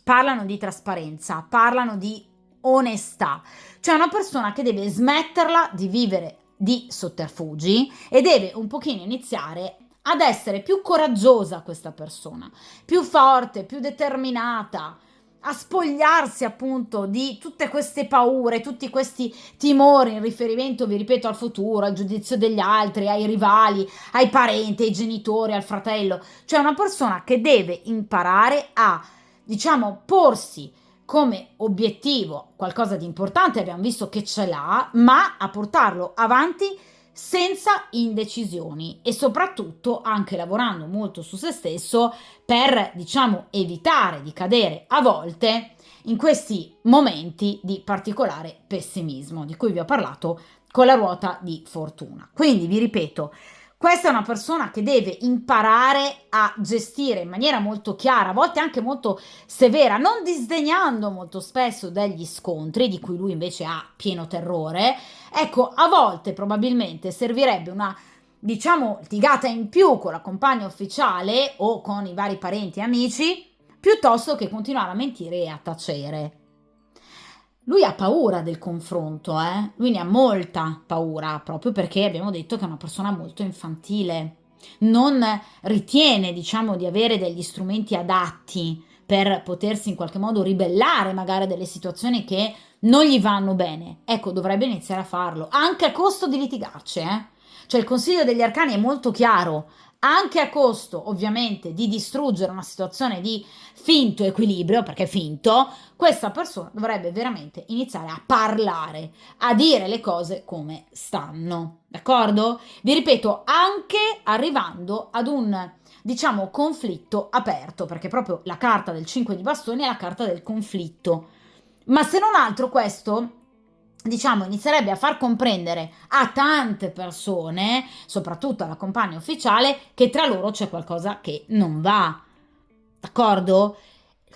A: parlano di trasparenza, parlano di onestà. Cioè, una persona che deve smetterla di vivere di sotterfugi e deve un pochino iniziare ad essere più coraggiosa questa persona, più forte, più determinata, a spogliarsi appunto di tutte queste paure, tutti questi timori in riferimento, vi ripeto, al futuro, al giudizio degli altri, ai rivali, ai parenti, ai genitori, al fratello. Cioè una persona che deve imparare a, diciamo, porsi come obiettivo qualcosa di importante, abbiamo visto che ce l'ha, ma a portarlo avanti senza indecisioni e soprattutto anche lavorando molto su se stesso per, diciamo, evitare di cadere a volte in questi momenti di particolare pessimismo di cui vi ho parlato con la ruota di fortuna. Quindi vi ripeto, questa è una persona che deve imparare a gestire in maniera molto chiara, a volte anche molto severa, non disdegnando molto spesso degli scontri, di cui lui invece ha pieno terrore. Ecco, a volte probabilmente servirebbe una, diciamo, litigata in più con la compagna ufficiale o con i vari parenti e amici, piuttosto che continuare a mentire e a tacere. Lui ha paura del confronto, lui ne ha molta paura, proprio perché abbiamo detto che è una persona molto infantile. Non ritiene, diciamo, di avere degli strumenti adatti per potersi in qualche modo ribellare magari a delle situazioni che non gli vanno bene. Ecco, dovrebbe iniziare a farlo, anche a costo di litigarci, Cioè il consiglio degli arcani è molto chiaro, anche a costo ovviamente di distruggere una situazione di finto equilibrio, perché è finto, questa persona dovrebbe veramente iniziare a parlare, a dire le cose come stanno, d'accordo? Vi ripeto, anche arrivando ad un, diciamo, conflitto aperto, perché proprio la carta del 5 di bastoni è la carta del conflitto. Ma se non altro questo, diciamo, inizierebbe a far comprendere a tante persone, soprattutto alla compagna ufficiale, che tra loro c'è qualcosa che non va, d'accordo?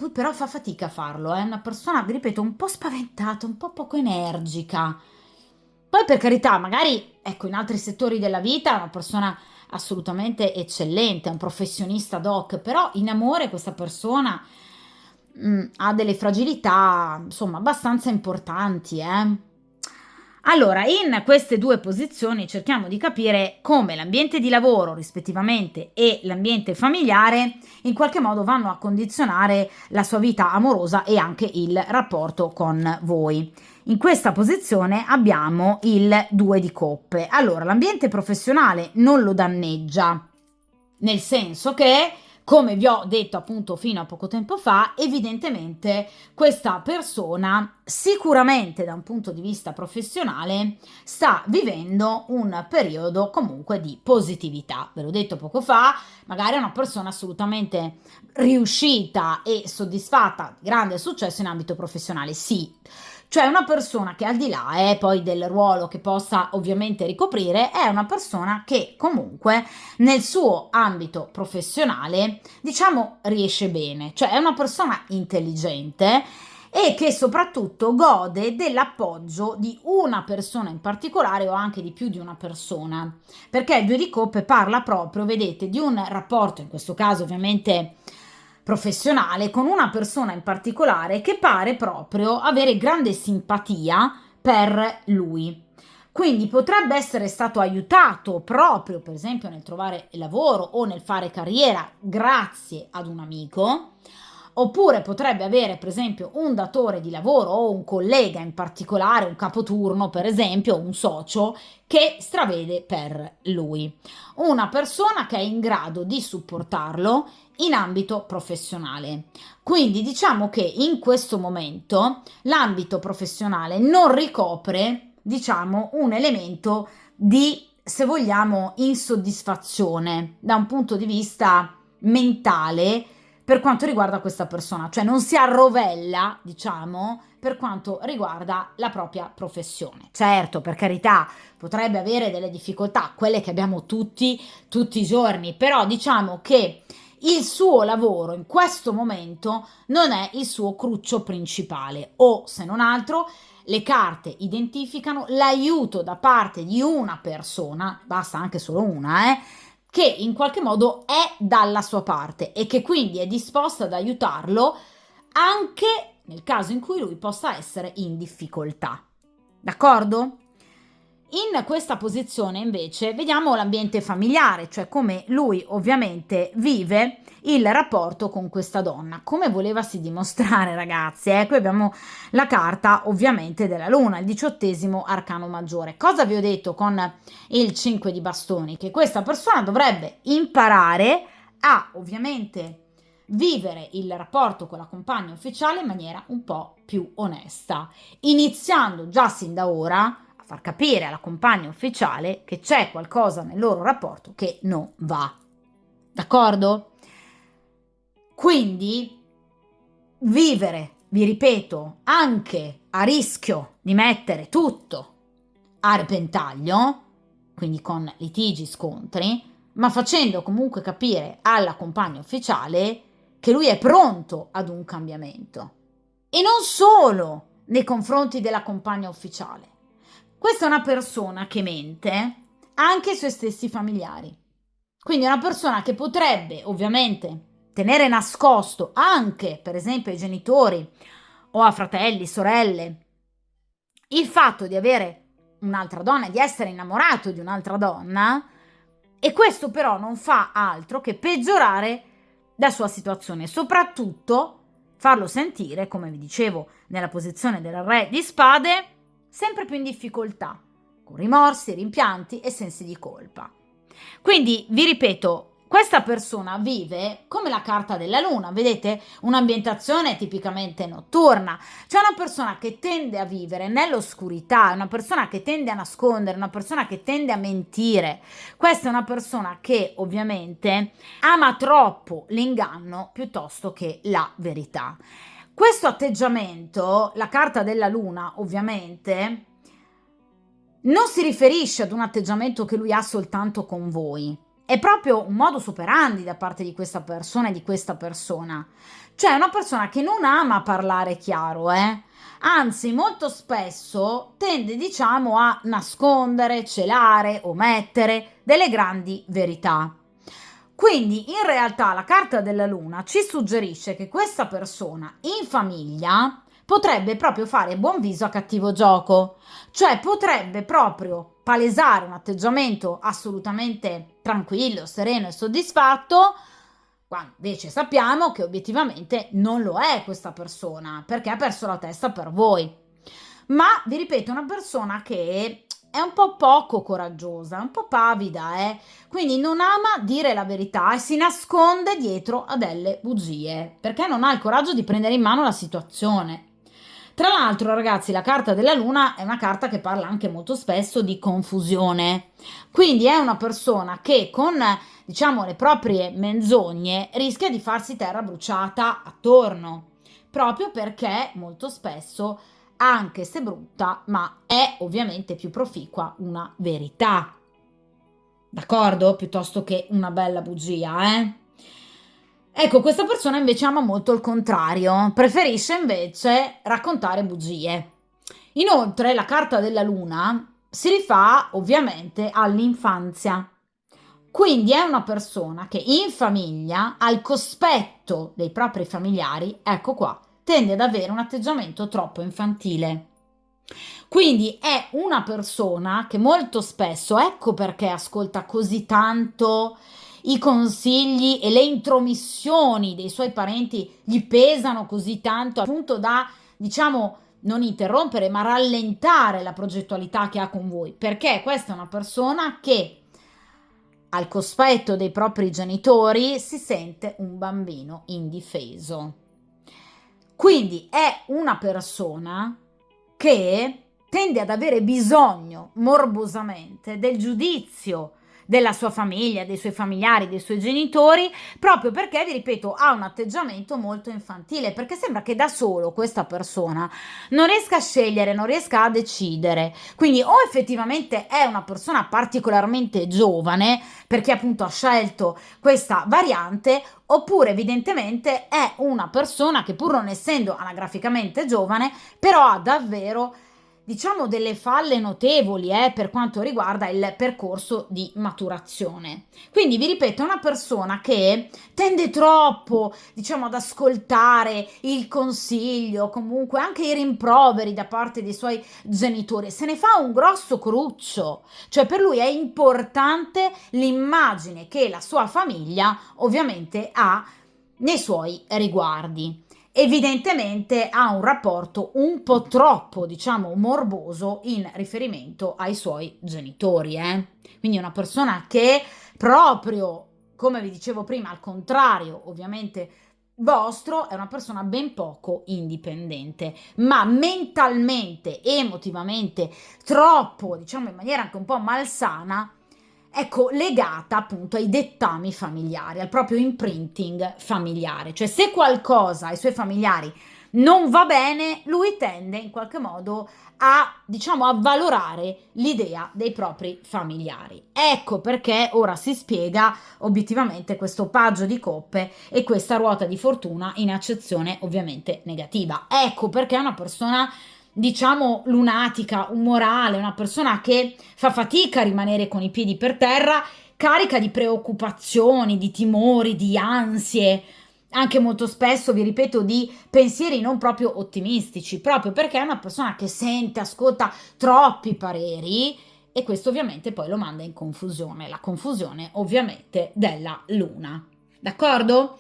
A: Lui però fa fatica a farlo, è una persona, vi ripeto, un po' spaventata, un po' poco energica. Poi per carità, magari, ecco, in altri settori della vita è una persona assolutamente eccellente, è un professionista doc, però in amore questa persona ha delle fragilità, insomma, abbastanza importanti, Allora, in queste due posizioni cerchiamo di capire come l'ambiente di lavoro, rispettivamente, e l'ambiente familiare in qualche modo vanno a condizionare la sua vita amorosa e anche il rapporto con voi. In questa posizione abbiamo il 2 di coppe. Allora, l'ambiente professionale non lo danneggia, nel senso che, come vi ho detto appunto fino a poco tempo fa, evidentemente questa persona sicuramente da un punto di vista professionale sta vivendo un periodo comunque di positività. Ve l'ho detto poco fa, magari è una persona assolutamente riuscita e soddisfatta, grande successo in ambito professionale, sì. Cioè una persona che al di là poi del ruolo che possa ovviamente ricoprire, è una persona che comunque nel suo ambito professionale, diciamo, riesce bene. Cioè è una persona intelligente e che soprattutto gode dell'appoggio di una persona in particolare o anche di più di una persona. Perché il 2 di coppe parla proprio, vedete, di un rapporto, in questo caso ovviamente professionale, con una persona in particolare che pare proprio avere grande simpatia per lui. Quindi potrebbe essere stato aiutato proprio, per esempio, nel trovare lavoro o nel fare carriera grazie ad un amico, oppure potrebbe avere, per esempio, un datore di lavoro o un collega in particolare, un capoturno, per esempio, un socio che stravede per lui. Una persona che è in grado di supportarlo in ambito professionale. Quindi diciamo che in questo momento l'ambito professionale non ricopre, diciamo, un elemento di se vogliamo, insoddisfazione da un punto di vista mentale per quanto riguarda questa persona, cioè non si arrovella, diciamo, per quanto riguarda la propria professione. Certo, per carità, potrebbe avere delle difficoltà, quelle che abbiamo tutti i giorni, però diciamo che il suo lavoro in questo momento non è il suo cruccio principale, o se non altro le carte identificano l'aiuto da parte di una persona, basta anche solo una, che in qualche modo è dalla sua parte e che quindi è disposta ad aiutarlo anche nel caso in cui lui possa essere in difficoltà. D'accordo? In questa posizione invece vediamo l'ambiente familiare, cioè come lui ovviamente vive il rapporto con questa donna. Come volevasi dimostrare, ragazzi, qui abbiamo la carta ovviamente della luna, il 18° arcano maggiore. Cosa vi ho detto con il 5 di bastoni? Che questa persona dovrebbe imparare a ovviamente vivere il rapporto con la compagna ufficiale in maniera un po' più onesta, iniziando già sin da ora far capire alla compagna ufficiale che c'è qualcosa nel loro rapporto che non va. D'accordo? Quindi vivere, vi ripeto, anche a rischio di mettere tutto a repentaglio, quindi con litigi, scontri, ma facendo comunque capire alla compagna ufficiale che lui è pronto ad un cambiamento. E non solo nei confronti della compagna ufficiale. Questa è una persona che mente anche ai suoi stessi familiari. Quindi è una persona che potrebbe ovviamente tenere nascosto anche, per esempio, ai genitori o a fratelli, sorelle, il fatto di avere un'altra donna, di essere innamorato di un'altra donna, e questo però non fa altro che peggiorare la sua situazione, soprattutto farlo sentire, come vi dicevo, nella posizione del re di spade, sempre più in difficoltà, con rimorsi, rimpianti e sensi di colpa. Quindi, vi ripeto, questa persona vive come la carta della luna, vedete? Un'ambientazione tipicamente notturna. C'è una persona che tende a vivere nell'oscurità, è una persona che tende a nascondere, una persona che tende a mentire. Questa è una persona che ovviamente ama troppo l'inganno piuttosto che la verità. Questo atteggiamento, la carta della luna ovviamente, non si riferisce ad un atteggiamento che lui ha soltanto con voi. È proprio un modus operandi da parte di questa persona e di questa persona. Cioè è una persona che non ama parlare chiaro, Anzi, molto spesso tende, diciamo, a nascondere, celare, omettere delle grandi verità. Quindi in realtà la carta della luna ci suggerisce che questa persona in famiglia potrebbe proprio fare buon viso a cattivo gioco, cioè potrebbe proprio palesare un atteggiamento assolutamente tranquillo, sereno e soddisfatto, quando invece sappiamo che obiettivamente non lo è questa persona, perché ha perso la testa per voi. Ma vi ripeto, è una persona che è un po' poco coraggiosa, un po' pavida, quindi non ama dire la verità e si nasconde dietro a delle bugie, perché non ha il coraggio di prendere in mano la situazione. Tra l'altro, ragazzi, la carta della luna è una carta che parla anche molto spesso di confusione. Quindi è una persona che con, diciamo, le proprie menzogne rischia di farsi terra bruciata attorno, proprio perché molto spesso, anche se brutta, ma è ovviamente più proficua una verità. D'accordo? Piuttosto che una bella bugia, Ecco, questa persona invece ama molto il contrario, preferisce invece raccontare bugie. Inoltre, la carta della luna si rifà ovviamente all'infanzia. Quindi è una persona che in famiglia, al cospetto dei propri familiari, ecco qua, tende ad avere un atteggiamento troppo infantile. Quindi è una persona che molto spesso, ecco perché ascolta così tanto i consigli e le intromissioni dei suoi parenti gli pesano così tanto, appunto da, diciamo, non interrompere, ma rallentare la progettualità che ha con voi, perché questa è una persona che al cospetto dei propri genitori si sente un bambino indifeso. Quindi è una persona che tende ad avere bisogno morbosamente del giudizio della sua famiglia, dei suoi familiari, dei suoi genitori, proprio perché, vi ripeto, ha un atteggiamento molto infantile, perché sembra che da solo questa persona non riesca a scegliere, non riesca a decidere. Quindi o effettivamente è una persona particolarmente giovane, perché appunto ha scelto questa variante, oppure evidentemente è una persona che, pur non essendo anagraficamente giovane, però ha davvero, diciamo, delle falle notevoli per quanto riguarda il percorso di maturazione. Quindi vi ripeto, è una persona che tende troppo, diciamo, ad ascoltare il consiglio, comunque anche i rimproveri da parte dei suoi genitori, se ne fa un grosso cruccio, cioè per lui è importante l'immagine che la sua famiglia ovviamente ha nei suoi riguardi. Evidentemente ha un rapporto un po' troppo, diciamo, morboso in riferimento ai suoi genitori, Quindi è una persona che proprio, come vi dicevo prima, al contrario, ovviamente, vostro, è una persona ben poco indipendente, ma mentalmente, emotivamente, troppo, diciamo in maniera anche un po' malsana, ecco, legata appunto ai dettami familiari, al proprio imprinting familiare. Cioè, se qualcosa ai suoi familiari non va bene, lui tende in qualche modo a, diciamo, a valorare l'idea dei propri familiari. Ecco perché ora si spiega obiettivamente questo paggio di coppe e questa ruota di fortuna in accezione ovviamente negativa. Ecco perché è una persona, diciamo, lunatica, umorale, una persona che fa fatica a rimanere con i piedi per terra, carica di preoccupazioni, di timori, di ansie, anche molto spesso, vi ripeto, di pensieri non proprio ottimistici, proprio perché è una persona che sente, ascolta troppi pareri, e questo ovviamente poi lo manda in confusione, la confusione ovviamente della luna. D'accordo?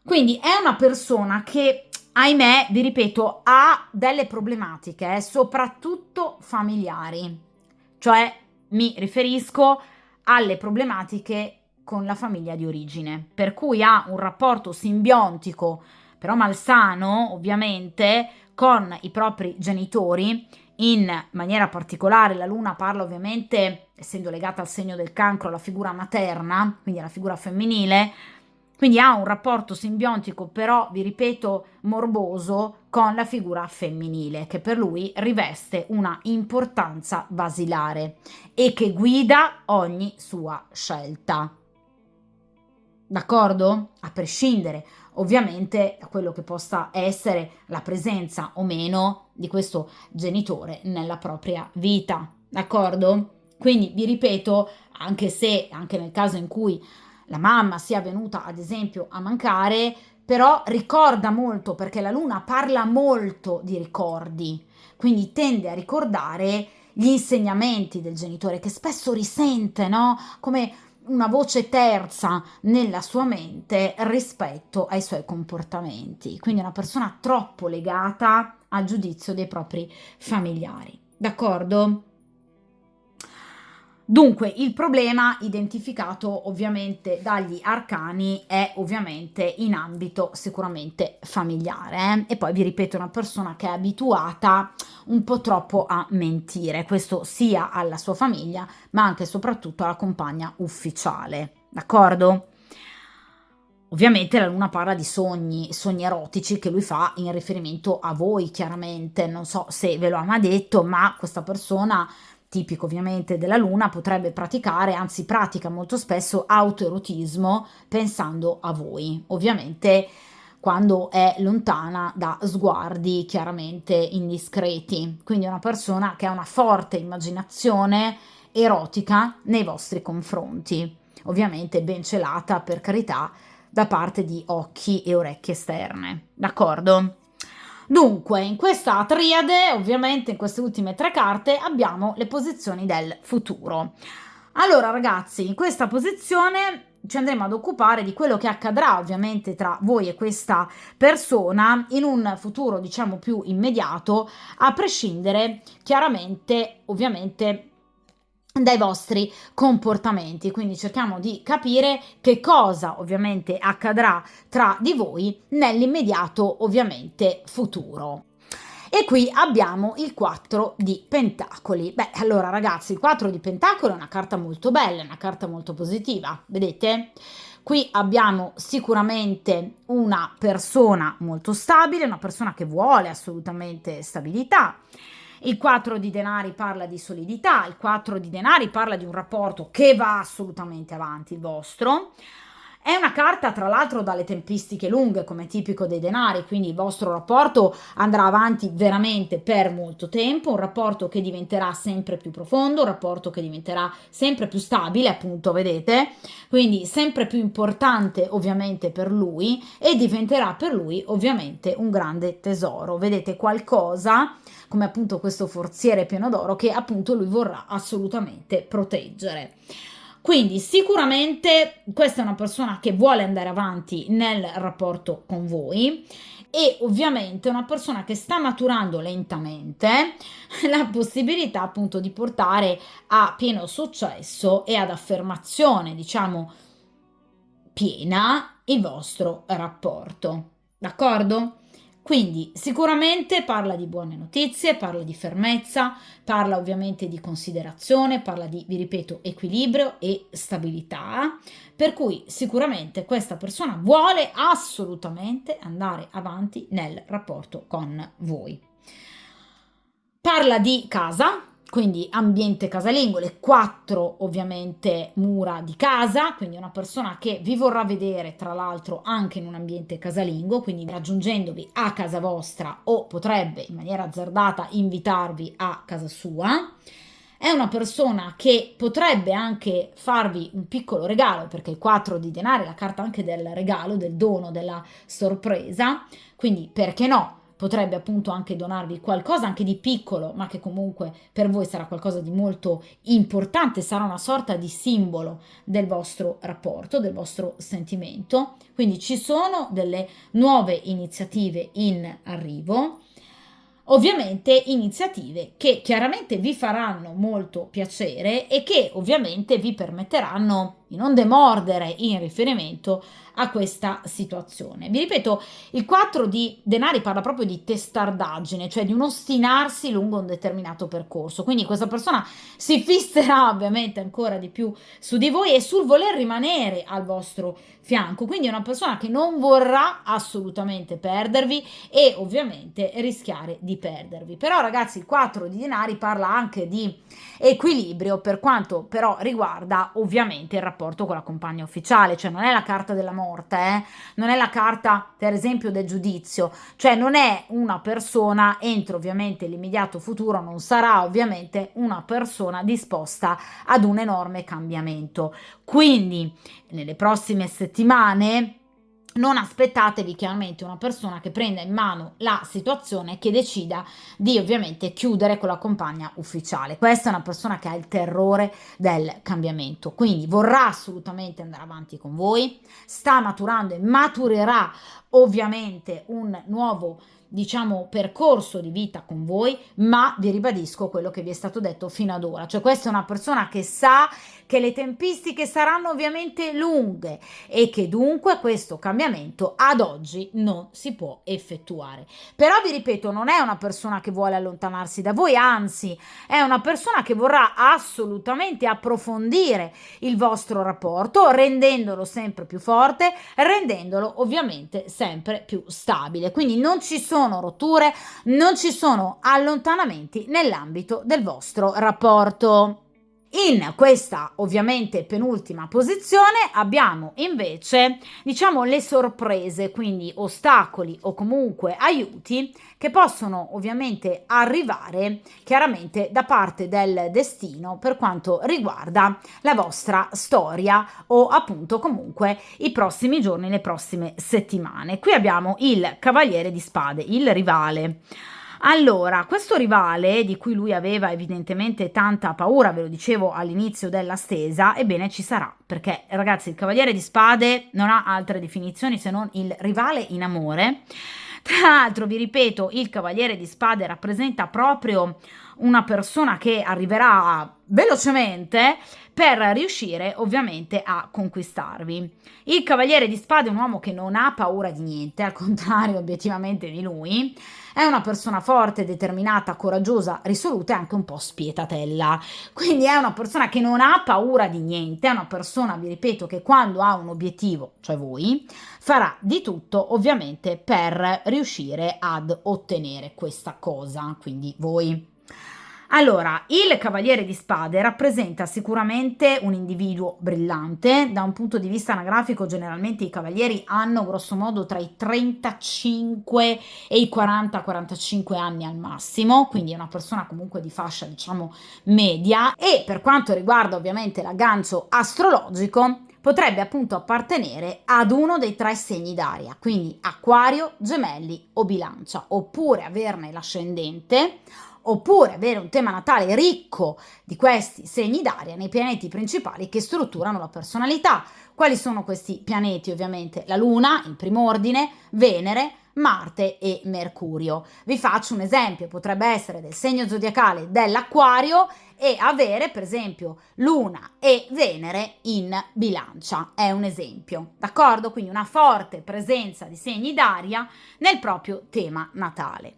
A: Quindi è una persona che, ahimè, vi ripeto, ha delle problematiche, soprattutto familiari, cioè mi riferisco alle problematiche con la famiglia di origine, per cui ha un rapporto simbiontico, però malsano, ovviamente, con i propri genitori. In maniera particolare la luna parla ovviamente, essendo legata al segno del cancro, alla figura materna, quindi alla figura femminile, quindi ha un rapporto simbiontico, però vi ripeto morboso, con la figura femminile, che per lui riveste una importanza basilare e che guida ogni sua scelta. D'accordo? A prescindere ovviamente da quello che possa essere la presenza o meno di questo genitore nella propria vita. D'accordo? Quindi vi ripeto, anche se anche nel caso in cui la mamma sia venuta ad esempio a mancare, però ricorda molto, perché la luna parla molto di ricordi, quindi tende a ricordare gli insegnamenti del genitore, che spesso risente, no? Come una voce terza nella sua mente rispetto ai suoi comportamenti. Quindi è una persona troppo legata al giudizio dei propri familiari. D'accordo? Dunque, il problema identificato ovviamente dagli arcani è ovviamente in ambito sicuramente familiare, E poi vi ripeto, è una persona che è abituata un po' troppo a mentire, questo sia alla sua famiglia ma anche e soprattutto alla compagna ufficiale, d'accordo? Ovviamente la luna parla di sogni, sogni erotici che lui fa in riferimento a voi, chiaramente, non so se ve lo ha mai detto, ma questa persona, tipico ovviamente della luna, potrebbe praticare, anzi pratica molto spesso autoerotismo pensando a voi, ovviamente quando è lontana da sguardi chiaramente indiscreti, quindi è una persona che ha una forte immaginazione erotica nei vostri confronti, ovviamente ben celata, per carità, da parte di occhi e orecchie esterne, d'accordo? Dunque, in questa triade, ovviamente in queste ultime tre carte, abbiamo le posizioni del futuro. Allora ragazzi, in questa posizione ci andremo ad occupare di quello che accadrà ovviamente tra voi e questa persona in un futuro, diciamo, più immediato, a prescindere chiaramente ovviamente dai vostri comportamenti. Quindi cerchiamo di capire che cosa ovviamente accadrà tra di voi nell'immediato ovviamente futuro. E qui abbiamo il 4 di Pentacoli. Beh, allora ragazzi, il 4 di Pentacoli è una carta molto bella, è una carta molto positiva, vedete? Qui abbiamo sicuramente una persona molto stabile, una persona che vuole assolutamente stabilità. Il 4 di denari parla di solidità, il 4 di denari parla di un rapporto che va assolutamente avanti, il vostro. È una carta tra l'altro dalle tempistiche lunghe come tipico dei denari, quindi il vostro rapporto andrà avanti veramente per molto tempo, un rapporto che diventerà sempre più profondo, un rapporto che diventerà sempre più stabile, appunto, vedete? Quindi sempre più importante ovviamente per lui e diventerà per lui ovviamente un grande tesoro. Vedete, qualcosa come appunto questo forziere pieno d'oro che appunto lui vorrà assolutamente proteggere. Quindi sicuramente questa è una persona che vuole andare avanti nel rapporto con voi e ovviamente una persona che sta maturando lentamente la possibilità appunto di portare a pieno successo e ad affermazione, diciamo, piena il vostro rapporto. D'accordo? Quindi sicuramente parla di buone notizie, parla di fermezza, parla ovviamente di considerazione, parla di, vi ripeto, equilibrio e stabilità, per cui sicuramente questa persona vuole assolutamente andare avanti nel rapporto con voi. Parla di casa, quindi ambiente casalingo, le 4 ovviamente mura di casa, quindi una persona che vi vorrà vedere tra l'altro anche in un ambiente casalingo, quindi raggiungendovi a casa vostra o potrebbe in maniera azzardata invitarvi a casa sua. È una persona che potrebbe anche farvi un piccolo regalo, perché il 4 di denari è la carta anche del regalo, del dono, della sorpresa, quindi perché no? Potrebbe appunto anche donarvi qualcosa anche di piccolo, ma che comunque per voi sarà qualcosa di molto importante, sarà una sorta di simbolo del vostro rapporto, del vostro sentimento. Quindi ci sono delle nuove iniziative in arrivo. Ovviamente iniziative che chiaramente vi faranno molto piacere e che ovviamente vi permetteranno di non demordere in riferimento a questa situazione. Vi ripeto, il 4 di denari parla proprio di testardaggine, cioè di un ostinarsi lungo un determinato percorso. Quindi questa persona si fisserà ovviamente ancora di più su di voi e sul voler rimanere al vostro fianco. Quindi è una persona che non vorrà assolutamente perdervi e ovviamente rischiare di perdervi. Però ragazzi, il 4 di denari parla anche di equilibrio per quanto però riguarda ovviamente il rapporto con la compagna ufficiale, cioè non è la carta della morte, non è la carta per esempio del giudizio, cioè non è una persona, entro ovviamente l'immediato futuro non sarà ovviamente una persona disposta ad un enorme cambiamento. Quindi nelle prossime settimane non aspettatevi chiaramente una persona che prenda in mano la situazione e che decida di ovviamente chiudere con la compagna ufficiale. Questa è una persona che ha il terrore del cambiamento, quindi vorrà assolutamente andare avanti con voi, sta maturando e maturerà ovviamente un nuovo, diciamo, percorso di vita con voi, ma vi ribadisco quello che vi è stato detto fino ad ora, cioè questa è una persona che sa che le tempistiche saranno ovviamente lunghe e che dunque questo cambiamento ad oggi non si può effettuare. Però vi ripeto, non è una persona che vuole allontanarsi da voi, anzi è una persona che vorrà assolutamente approfondire il vostro rapporto, rendendolo sempre più forte, rendendolo ovviamente sempre più stabile. Quindi non ci sono rotture, non ci sono allontanamenti nell'ambito del vostro rapporto. In questa ovviamente penultima posizione abbiamo invece, diciamo, le sorprese, quindi ostacoli o comunque aiuti che possono ovviamente arrivare chiaramente da parte del destino per quanto riguarda la vostra storia o appunto comunque i prossimi giorni, le prossime settimane. Qui abbiamo il Cavaliere di Spade, il rivale. Allora, questo rivale di cui lui aveva evidentemente tanta paura, ve lo dicevo all'inizio della stesa, ebbene ci sarà, perché ragazzi il Cavaliere di Spade non ha altre definizioni se non il rivale in amore. Tra l'altro, vi ripeto, il Cavaliere di Spade rappresenta proprio una persona che arriverà velocemente, per riuscire ovviamente a conquistarvi. Il Cavaliere di Spade è un uomo che non ha paura di niente, al contrario obiettivamente di lui, è una persona forte, determinata, coraggiosa, risoluta e anche un po' spietatella. Quindi è una persona che non ha paura di niente, è una persona, vi ripeto, che quando ha un obiettivo, cioè voi, farà di tutto ovviamente per riuscire ad ottenere questa cosa, quindi voi. Allora, il Cavaliere di Spade rappresenta sicuramente un individuo brillante. Da un punto di vista anagrafico, generalmente i cavalieri hanno grosso modo tra i 35 e i 40-45 anni al massimo, quindi è una persona comunque di fascia, diciamo, media. E per quanto riguarda ovviamente l'aggancio astrologico, potrebbe appunto appartenere ad uno dei tre segni d'aria, quindi Acquario, Gemelli o Bilancia, oppure averne l'ascendente, oppure avere un tema natale ricco di questi segni d'aria nei pianeti principali che strutturano la personalità. Quali sono questi pianeti? Ovviamente la Luna, in primo ordine, Venere, Marte e Mercurio. Vi faccio un esempio, potrebbe essere del segno zodiacale dell'Acquario e avere per esempio Luna e Venere in Bilancia, è un esempio, d'accordo? Quindi una forte presenza di segni d'aria nel proprio tema natale.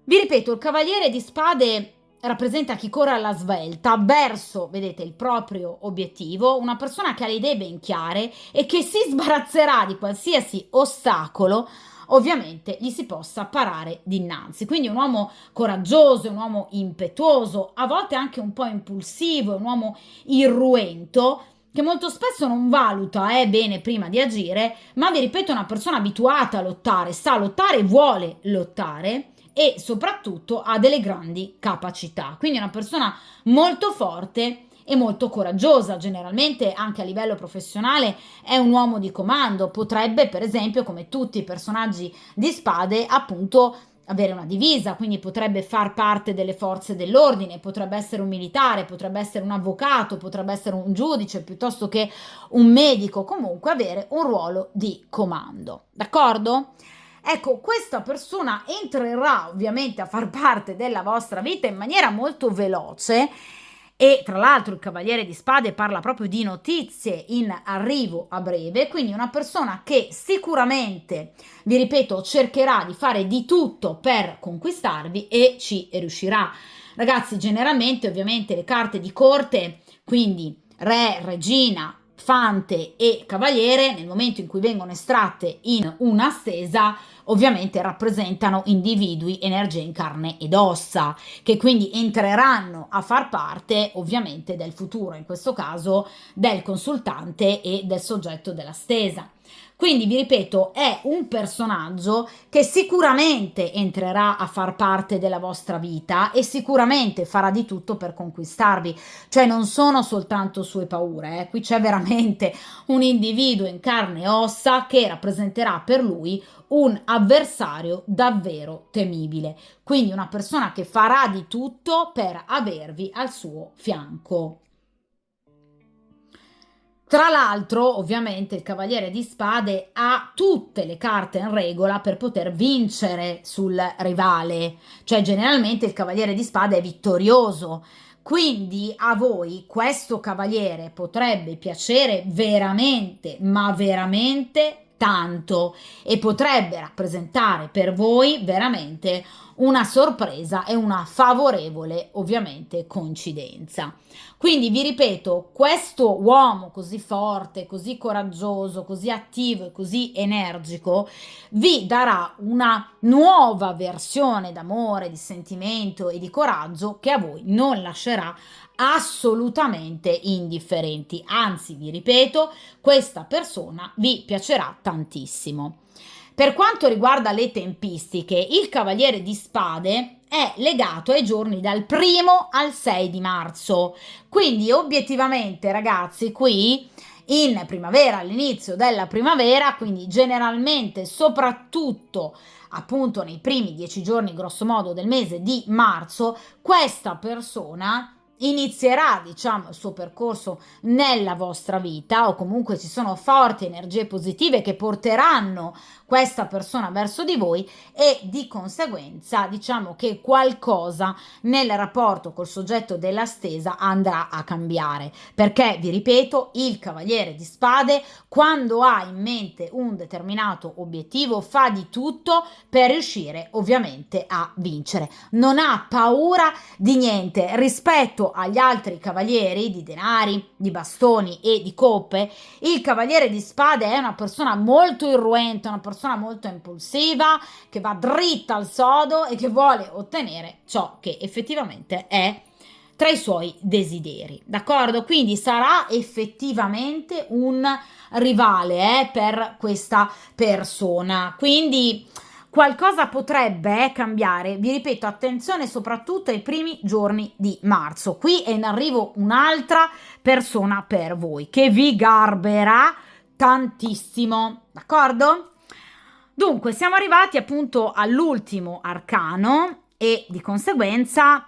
A: Vi ripeto, il Cavaliere di Spade rappresenta chi corre alla svelta verso, vedete, il proprio obiettivo, una persona che ha le idee ben chiare e che si sbarazzerà di qualsiasi ostacolo ovviamente gli si possa parare dinanzi. Quindi un uomo coraggioso, un uomo impetuoso, a volte anche un po' impulsivo, un uomo irruento, che molto spesso non valuta bene prima di agire, ma vi ripeto è una persona abituata a lottare, sa lottare e vuole lottare, e soprattutto ha delle grandi capacità. Quindi è una persona molto forte e molto coraggiosa, generalmente anche a livello professionale è un uomo di comando, potrebbe per esempio, come tutti i personaggi di Spade, appunto avere una divisa, quindi potrebbe far parte delle forze dell'ordine, potrebbe essere un militare, potrebbe essere un avvocato, potrebbe essere un giudice piuttosto che un medico, comunque avere un ruolo di comando, d'accordo? Ecco, questa persona entrerà ovviamente a far parte della vostra vita in maniera molto veloce e tra l'altro il Cavaliere di Spade parla proprio di notizie in arrivo a breve, quindi una persona che sicuramente, vi ripeto, cercherà di fare di tutto per conquistarvi e ci riuscirà. Ragazzi, generalmente ovviamente le carte di corte, quindi re, regina, fante e cavaliere, nel momento in cui vengono estratte in una stesa, ovviamente rappresentano individui, energie in carne ed ossa, che quindi entreranno a far parte ovviamente del futuro, in questo caso del consultante e del soggetto della stesa. Quindi vi ripeto, è un personaggio che sicuramente entrerà a far parte della vostra vita e sicuramente farà di tutto per conquistarvi, cioè non sono soltanto sue paure, qui c'è veramente un individuo in carne e ossa che rappresenterà per lui un avversario davvero temibile, quindi una persona che farà di tutto per avervi al suo fianco. Tra l'altro, ovviamente, il Cavaliere di Spade ha tutte le carte in regola per poter vincere sul rivale, cioè generalmente il Cavaliere di Spade è vittorioso. Quindi a voi questo cavaliere potrebbe piacere veramente, ma veramente tanto e potrebbe rappresentare per voi veramente una sorpresa e una favorevole, ovviamente, coincidenza. Quindi vi ripeto, questo uomo così forte, così coraggioso, così attivo e così energico vi darà una nuova versione d'amore, di sentimento e di coraggio che a voi non lascerà assolutamente indifferenti. Anzi, vi ripeto, questa persona vi piacerà tantissimo. Per quanto riguarda le tempistiche, il Cavaliere di Spade è legato ai giorni dal 1 al 6 di marzo. Quindi obiettivamente, ragazzi, qui in primavera, all'inizio della primavera, quindi generalmente soprattutto appunto nei primi 10 giorni grosso modo del mese di marzo, questa persona inizierà, diciamo, il suo percorso nella vostra vita, o comunque ci sono forti energie positive che porteranno questa persona verso di voi e di conseguenza diciamo che qualcosa nel rapporto col soggetto della stesa andrà a cambiare, perché vi ripeto, il Cavaliere di Spade quando ha in mente un determinato obiettivo fa di tutto per riuscire ovviamente a vincere, non ha paura di niente rispetto agli altri cavalieri di denari, di bastoni e di coppe. Il Cavaliere di Spade è una persona molto irruenta, una persona molto impulsiva, che va dritta al sodo e che vuole ottenere ciò che effettivamente è tra i suoi desideri, d'accordo? Quindi sarà effettivamente un rivale per questa persona, quindi qualcosa potrebbe cambiare, vi ripeto, attenzione soprattutto ai primi giorni di marzo, qui è in arrivo un'altra persona per voi che vi garberà tantissimo, d'accordo? Dunque siamo arrivati appunto all'ultimo arcano e di conseguenza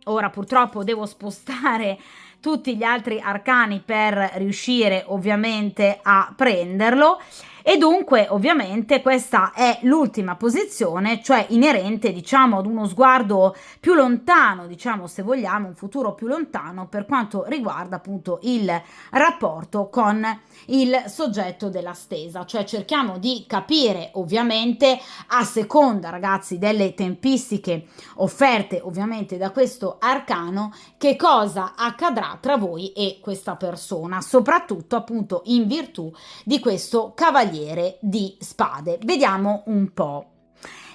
A: ora purtroppo devo spostare tutti gli altri arcani per riuscire ovviamente a prenderlo e dunque ovviamente questa è l'ultima posizione, cioè inerente diciamo ad uno sguardo più lontano, diciamo se vogliamo un futuro più lontano per quanto riguarda appunto il rapporto con il soggetto della stesa, cioè cerchiamo di capire ovviamente a seconda ragazzi delle tempistiche offerte ovviamente da questo arcano che cosa accadrà tra voi e questa persona, soprattutto appunto in virtù di questo Cavaliere di Spade. Vediamo un po'.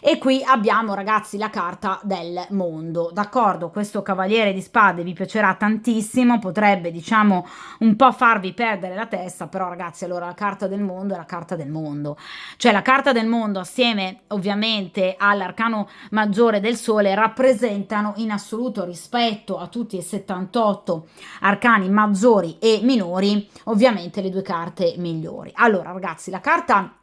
A: E qui abbiamo ragazzi la carta del mondo, d'accordo? Questo Cavaliere di Spade vi piacerà tantissimo, potrebbe diciamo un po' farvi perdere la testa, però ragazzi allora la carta del mondo è la carta del mondo, cioè la carta del mondo assieme ovviamente all'arcano maggiore del sole rappresentano in assoluto rispetto a tutti i 78 arcani maggiori e minori ovviamente le due carte migliori. Allora ragazzi la carta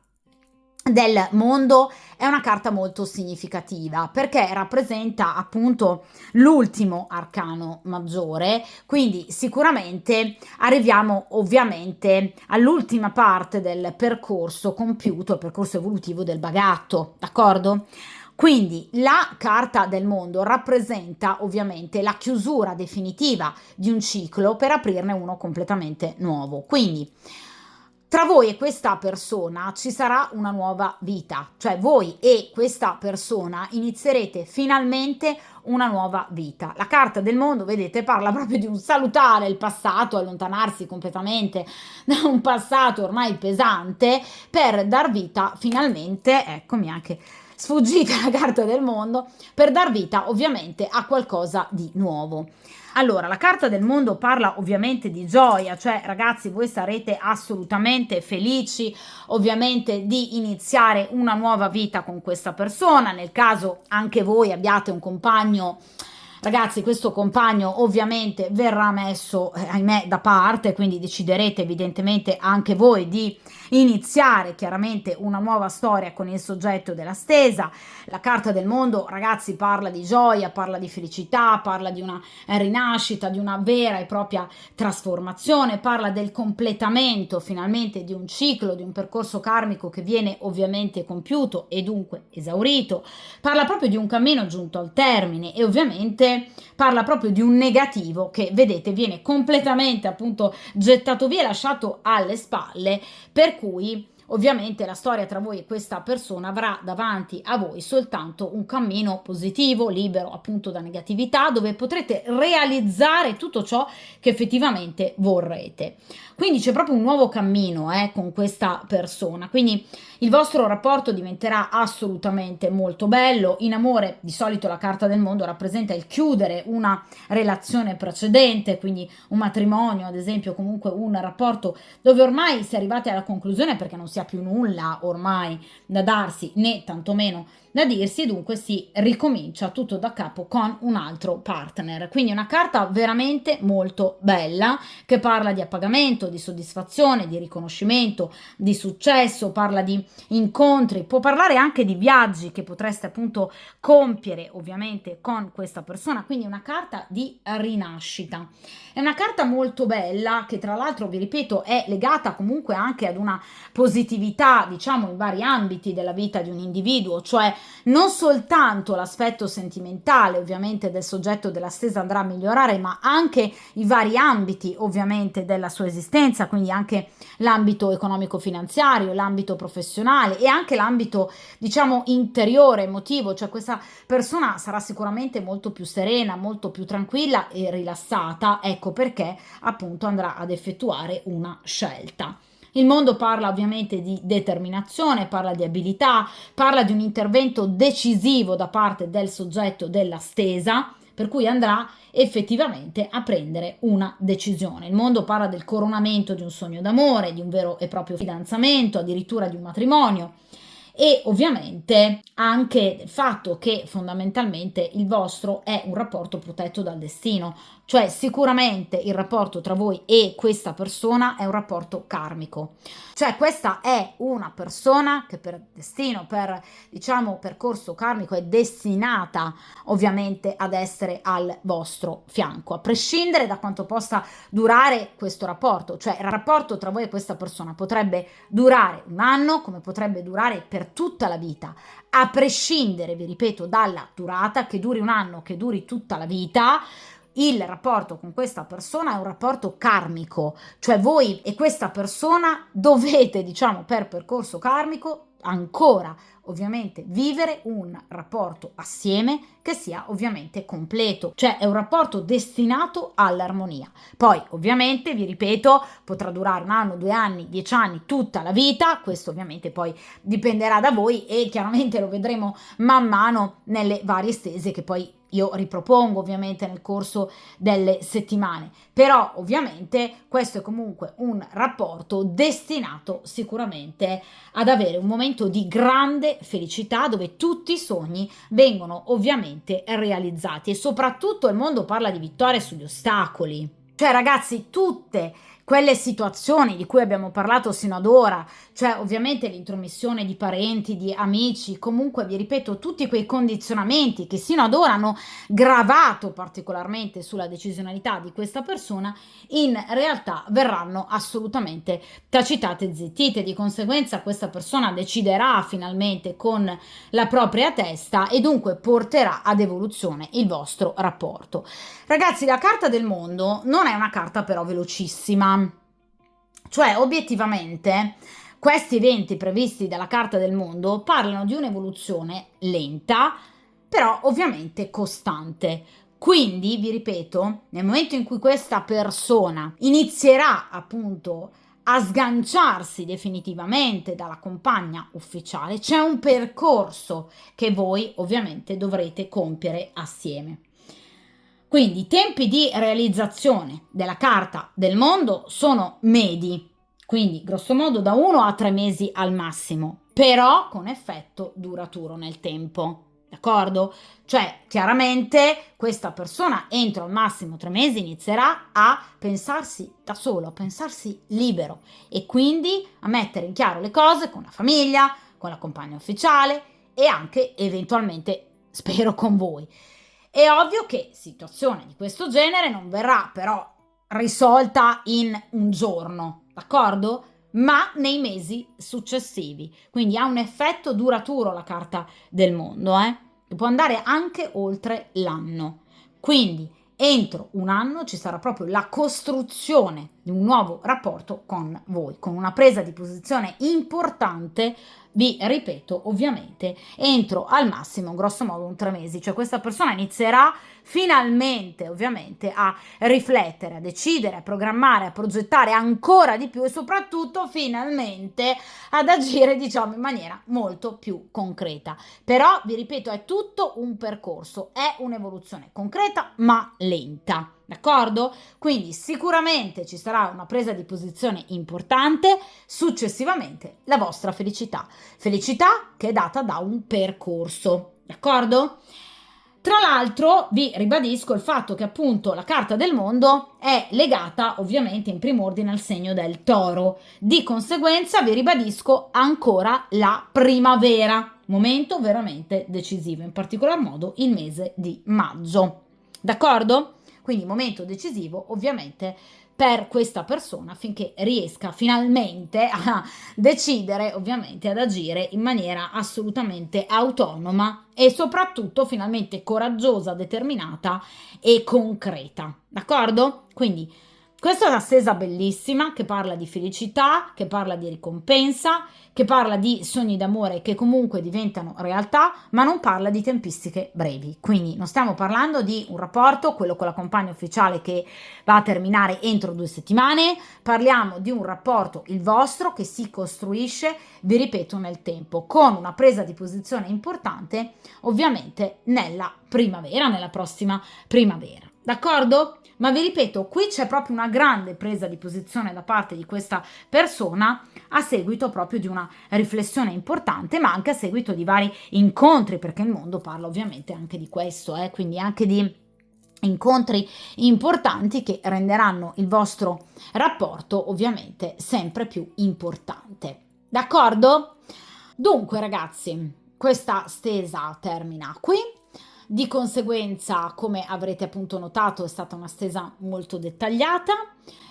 A: del mondo è una carta molto significativa perché rappresenta appunto l'ultimo arcano maggiore, quindi sicuramente arriviamo ovviamente all'ultima parte del percorso compiuto, il percorso evolutivo del bagatto, d'accordo? Quindi la carta del mondo rappresenta ovviamente la chiusura definitiva di un ciclo per aprirne uno completamente nuovo. Quindi tra voi e questa persona ci sarà una nuova vita, cioè voi e questa persona inizierete finalmente una nuova vita. La carta del mondo, vedete, parla proprio di un salutare il passato, allontanarsi completamente da un passato ormai pesante per dar vita finalmente, eccomi anche sfuggita la carta del mondo, per dar vita ovviamente a qualcosa di nuovo. Allora, la carta del mondo parla ovviamente di gioia, cioè ragazzi voi sarete assolutamente felici ovviamente di iniziare una nuova vita con questa persona, nel caso anche voi abbiate un compagno. Ragazzi, questo compagno ovviamente verrà messo, ahimè, da parte, quindi deciderete evidentemente anche voi di iniziare chiaramente una nuova storia con il soggetto della stesa. La carta del mondo, ragazzi, parla di gioia, parla di felicità, parla di una rinascita, di una vera e propria trasformazione, parla del completamento finalmente di un ciclo, di un percorso karmico che viene ovviamente compiuto e dunque esaurito, parla proprio di un cammino giunto al termine e ovviamente parla proprio di un negativo che vedete viene completamente appunto gettato via, lasciato alle spalle, per cui ovviamente la storia tra voi e questa persona avrà davanti a voi soltanto un cammino positivo, libero appunto da negatività, dove potrete realizzare tutto ciò che effettivamente vorrete. Quindi c'è proprio un nuovo cammino con questa persona, quindi il vostro rapporto diventerà assolutamente molto bello. In amore di solito la carta del mondo rappresenta il chiudere una relazione precedente, quindi un matrimonio ad esempio, comunque un rapporto dove ormai si è arrivati alla conclusione perché non si ha più nulla ormai da darsi né tantomeno da dirsi, e dunque si ricomincia tutto da capo con un altro partner. Quindi una carta veramente molto bella, che parla di appagamento, di soddisfazione, di riconoscimento, di successo, parla di incontri, può parlare anche di viaggi che potreste appunto compiere ovviamente con questa persona, quindi una carta di rinascita. È una carta molto bella che, tra l'altro, vi ripeto, è legata comunque anche ad una positività, diciamo, in vari ambiti della vita di un individuo, cioè non soltanto l'aspetto sentimentale ovviamente del soggetto della stesa andrà a migliorare, ma anche i vari ambiti ovviamente della sua esistenza, quindi anche l'ambito economico-finanziario, l'ambito professionale e anche l'ambito, diciamo, interiore, emotivo, cioè questa persona sarà sicuramente molto più serena, molto più tranquilla e rilassata, ecco perché appunto andrà ad effettuare una scelta. Il mondo parla ovviamente di determinazione, parla di abilità, parla di un intervento decisivo da parte del soggetto della stesa, per cui andrà effettivamente a prendere una decisione. Il mondo parla del coronamento di un sogno d'amore, di un vero e proprio fidanzamento, addirittura di un matrimonio, e ovviamente anche del fatto che fondamentalmente il vostro è un rapporto protetto dal destino, cioè sicuramente il rapporto tra voi e questa persona è un rapporto karmico, cioè questa è una persona che per destino, per diciamo percorso karmico è destinata ovviamente ad essere al vostro fianco, a prescindere da quanto possa durare questo rapporto, cioè il rapporto tra voi e questa persona potrebbe durare un anno, come potrebbe durare per tutta la vita, a prescindere, vi ripeto, dalla durata, che duri un anno, che duri tutta la vita. Il rapporto con questa persona è un rapporto karmico, cioè voi e questa persona dovete, diciamo, per percorso karmico ancora ovviamente vivere un rapporto assieme che sia ovviamente completo, cioè è un rapporto destinato all'armonia. Poi ovviamente, vi ripeto, potrà durare un anno, 2 anni, 10 anni, tutta la vita, questo ovviamente poi dipenderà da voi e chiaramente lo vedremo man mano nelle varie stese che poi io ripropongo ovviamente nel corso delle settimane, però ovviamente questo è comunque un rapporto destinato sicuramente ad avere un momento di grande felicità dove tutti i sogni vengono ovviamente realizzati e soprattutto il mondo parla di vittorie sugli ostacoli. Cioè ragazzi, tutte quelle situazioni di cui abbiamo parlato sino ad ora, cioè ovviamente l'intromissione di parenti, di amici, comunque vi ripeto tutti quei condizionamenti che sino ad ora hanno gravato particolarmente sulla decisionalità di questa persona, in realtà verranno assolutamente tacitate e zittite. Di conseguenza questa persona deciderà finalmente con la propria testa e dunque porterà ad evoluzione il vostro rapporto. Ragazzi, la carta del mondo non è una carta però velocissima, cioè obiettivamente questi eventi previsti dalla carta del mondo parlano di un'evoluzione lenta, però ovviamente costante. Quindi, vi ripeto, nel momento in cui questa persona inizierà appunto a sganciarsi definitivamente dalla compagna ufficiale, c'è un percorso che voi ovviamente dovrete compiere assieme. Quindi i tempi di realizzazione della carta del mondo sono medi, quindi grosso modo da 1 a 3 mesi al massimo, però con effetto duraturo nel tempo. D'accordo? Cioè, chiaramente questa persona entro al massimo 3 mesi inizierà a pensarsi da solo, a pensarsi libero e quindi a mettere in chiaro le cose con la famiglia, con la compagna ufficiale e anche eventualmente, spero, con voi. È ovvio che situazione di questo genere non verrà però risolta in un giorno, d'accordo? Ma nei mesi successivi. Quindi ha un effetto duraturo la carta del mondo, che può andare anche oltre l'anno. Quindi entro un anno ci sarà proprio la costruzione di un nuovo rapporto con voi, con una presa di posizione importante, vi ripeto, ovviamente, entro al massimo, grosso modo, un 3 mesi. Cioè questa persona inizierà finalmente ovviamente a riflettere, a decidere, a programmare, a progettare ancora di più e soprattutto finalmente ad agire, diciamo, in maniera molto più concreta. Però, vi ripeto, è tutto un percorso, è un'evoluzione concreta ma lenta, d'accordo? Quindi sicuramente ci sarà una presa di posizione importante, successivamente la vostra felicità. Felicità che è data da un percorso, d'accordo? Tra l'altro vi ribadisco il fatto che appunto la carta del mondo è legata ovviamente in primo ordine al segno del Toro. Di conseguenza vi ribadisco ancora la primavera, momento veramente decisivo, in particolar modo il mese di maggio. D'accordo? Quindi momento decisivo ovviamente per questa persona affinché riesca finalmente a decidere ovviamente ad agire in maniera assolutamente autonoma e soprattutto finalmente coraggiosa, determinata e concreta, d'accordo? Quindi questa è una stesa bellissima che parla di felicità, che parla di ricompensa, che parla di sogni d'amore che comunque diventano realtà, ma non parla di tempistiche brevi. Quindi non stiamo parlando di un rapporto, quello con la compagna ufficiale, che va a terminare entro 2 settimane, parliamo di un rapporto, il vostro, che si costruisce, vi ripeto, nel tempo, con una presa di posizione importante, ovviamente nella primavera, nella prossima primavera. D'accordo? Ma vi ripeto, qui c'è proprio una grande presa di posizione da parte di questa persona a seguito proprio di una riflessione importante, ma anche a seguito di vari incontri, perché il mondo parla ovviamente anche di questo, quindi anche di incontri importanti che renderanno il vostro rapporto ovviamente sempre più importante. D'accordo? Dunque ragazzi, questa stesa termina qui. Di conseguenza, come avrete appunto notato, è stata una stesa molto dettagliata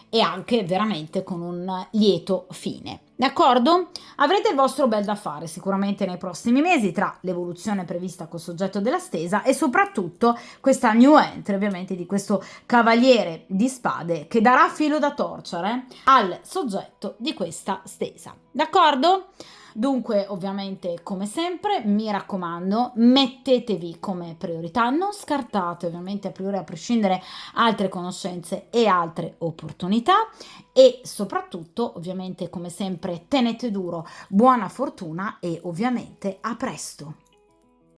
A: e anche veramente con un lieto fine. D'accordo? Avrete il vostro bel da fare sicuramente nei prossimi mesi tra l'evoluzione prevista col soggetto della stesa e soprattutto questa new entry ovviamente di questo cavaliere di spade che darà filo da torcere al soggetto di questa stesa. D'accordo? Dunque, ovviamente, come sempre, mi raccomando, mettetevi come priorità, non scartate ovviamente a priori, a prescindere, altre conoscenze e altre opportunità e soprattutto, ovviamente, come sempre, tenete duro, buona fortuna e ovviamente a presto.